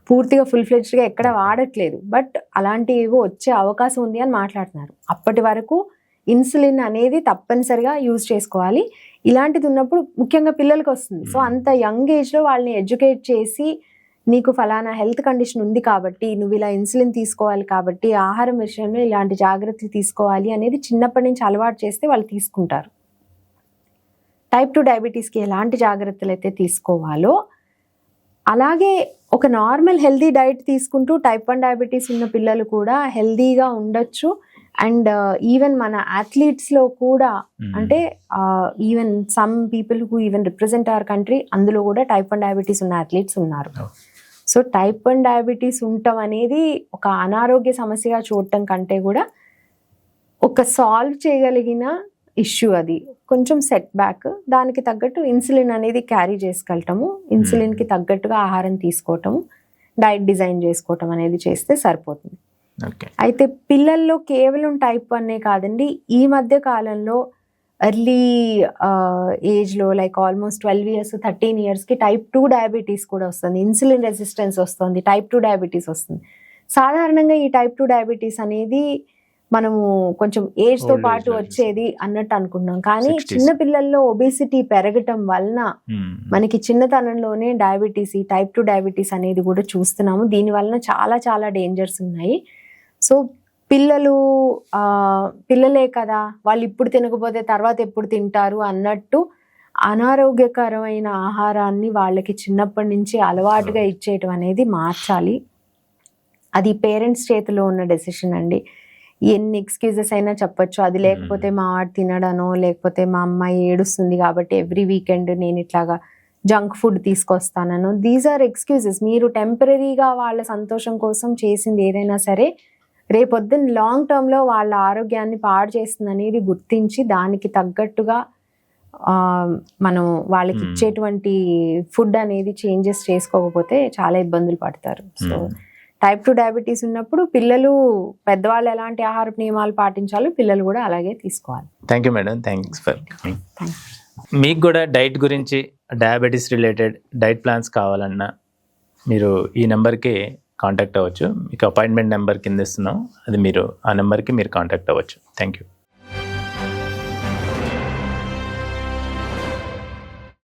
[SPEAKER 2] పూర్తిగా ఫుల్ ఫ్లెడ్జ్డ్గా ఎక్కడ వాడట్లేదు. బట్ అలాంటివి వచ్చే అవకాశం ఉంది అని మాట్లాడుతున్నారు. అప్పటి వరకు ఇన్సులిన్ అనేది తప్పనిసరిగా యూజ్ చేసుకోవాలి. ఇలాంటిది ఉన్నప్పుడు ముఖ్యంగా పిల్లలకి వస్తుంది. సో అంత యంగ్ ఏజ్లో వాళ్ళని ఎడ్యుకేట్ చేసి, నీకు ఫలానా హెల్త్ కండిషన్ ఉంది కాబట్టి నువ్వు ఇలా ఇన్సులిన్ తీసుకోవాలి, కాబట్టి ఆహారం విషయంలో ఇలాంటి జాగ్రత్తలు తీసుకోవాలి అనేది చిన్నప్పటి నుంచి అలవాటు చేస్తే వాళ్ళు తీసుకుంటారు. టైప్ 2 డయాబెటీస్కి ఎలాంటి జాగ్రత్తలు అయితే తీసుకోవాలో, అలాగే ఒక నార్మల్ హెల్దీ డైట్ తీసుకుంటూ టైప్ 1 డయాబెటీస్ ఉన్న పిల్లలు కూడా హెల్దీగా ఉండొచ్చు. అండ్ ఈవెన్ మన అథ్లీట్స్లో కూడా, అంటే even some people who even represent our country, అందులో కూడా టైప్ 1 డయాబెటీస్ ఉన్న అథ్లీట్స్ ఉన్నారు. సో టైప్ 1 డయాబెటీస్ ఉండటం అనేది ఒక అనారోగ్య సమస్యగా చూడటం కంటే కూడా ఒక సాల్వ్ చేయగలిగిన ఇష్యూ. అది కొంచెం సెట్ బ్యాక్, దానికి తగ్గట్టు ఇన్సులిన్ అనేది క్యారీ చేసుకెళ్ళటము, ఇన్సులిన్కి తగ్గట్టుగా ఆహారం తీసుకోవటము, డైట్ డిజైన్ చేసుకోవటం అనేది చేస్తే సరిపోతుంది. అయితే పిల్లల్లో కేవలం టైప్ 1 కాదండి, ఈ మధ్య కాలంలో ఎర్లీ ఏజ్లో లైక్ ఆల్మోస్ట్ 12 years 13 yearsకి టైప్ 2 డయాబెటీస్ కూడా వస్తుంది, ఇన్సులిన్ రెసిస్టెన్స్ వస్తుంది, టైప్ 2 డయాబెటీస్ వస్తుంది. సాధారణంగా ఈ టైప్ 2 డయాబెటీస్ అనేది మనము కొంచెం ఏజ్తో పాటు వచ్చేది అన్నట్టు అనుకున్నాం, కానీ చిన్న పిల్లల్లో ఒబేసిటీ పెరగటం వలన మనకి చిన్నతనంలోనే డయాబెటీస్, ఈ టైప్ 2 డయాబెటీస్ అనేది కూడా చూస్తున్నాము. దీని వలన చాలా చాలా డేంజర్స్ ఉన్నాయి. సో పిల్లలే కదా, వాళ్ళు ఇప్పుడు తినకపోతే తర్వాత ఎప్పుడు తింటారు అన్నట్టు అనారోగ్యకరమైన ఆహారాన్ని వాళ్ళకి చిన్నప్పటి నుంచి అలవాటుగా ఇచ్చేయటం అనేది మార్చాలి. అది పేరెంట్స్ చేతిలో ఉన్న డెసిషన్ అండి. ఎన్ని ఎక్స్క్యూజెస్ అయినా చెప్పొచ్చు, అది లేకపోతే మా వాడు తినడనో, లేకపోతే మా అమ్మాయి ఏడుస్తుంది కాబట్టి ఎవ్రీ వీకెండ్ నేను ఇట్లాగా జంక్ ఫుడ్ తీసుకొస్తానను, దీస్ ఆర్ ఎక్స్క్యూజెస్. మీరు టెంపరీగా వాళ్ళ సంతోషం కోసం చేసింది ఏదైనా సరే రేపొద్దున లాంగ్ టర్మ్లో వాళ్ళ ఆరోగ్యాన్ని పాడు చేస్తుంది అనేది గుర్తించి దానికి తగ్గట్టుగా మనం వాళ్ళకి ఇచ్చేటువంటి ఫుడ్ అనేది చేంజెస్ చేసుకోకపోతే చాలా ఇబ్బందులు పడతారు. సో టైప్ 2 డయాబెటీస్ ఉన్నప్పుడు పిల్లలు పెద్దవాళ్ళు ఎలాంటి ఆహార నియమాలు పాటించాలో పిల్లలు కూడా అలాగే తీసుకోవాలి.
[SPEAKER 1] Thank you madam, thanks for
[SPEAKER 2] thank you.
[SPEAKER 1] మీకు కూడా డైట్ గురించి డయాబెటీస్ రిలేటెడ్ డైట్ ప్లాన్స్ కావాలన్నా మీరు ఈ నెంబర్కి కాంటాక్ట్ అవ్వచ్చు. మీకు అపాయింట్మెంట్ నెంబర్ కింద ఇస్తున్నాం, అది మీరు ఆ నెంబర్కి మీరు కాంటాక్ట్ అవ్వచ్చు. Thank you.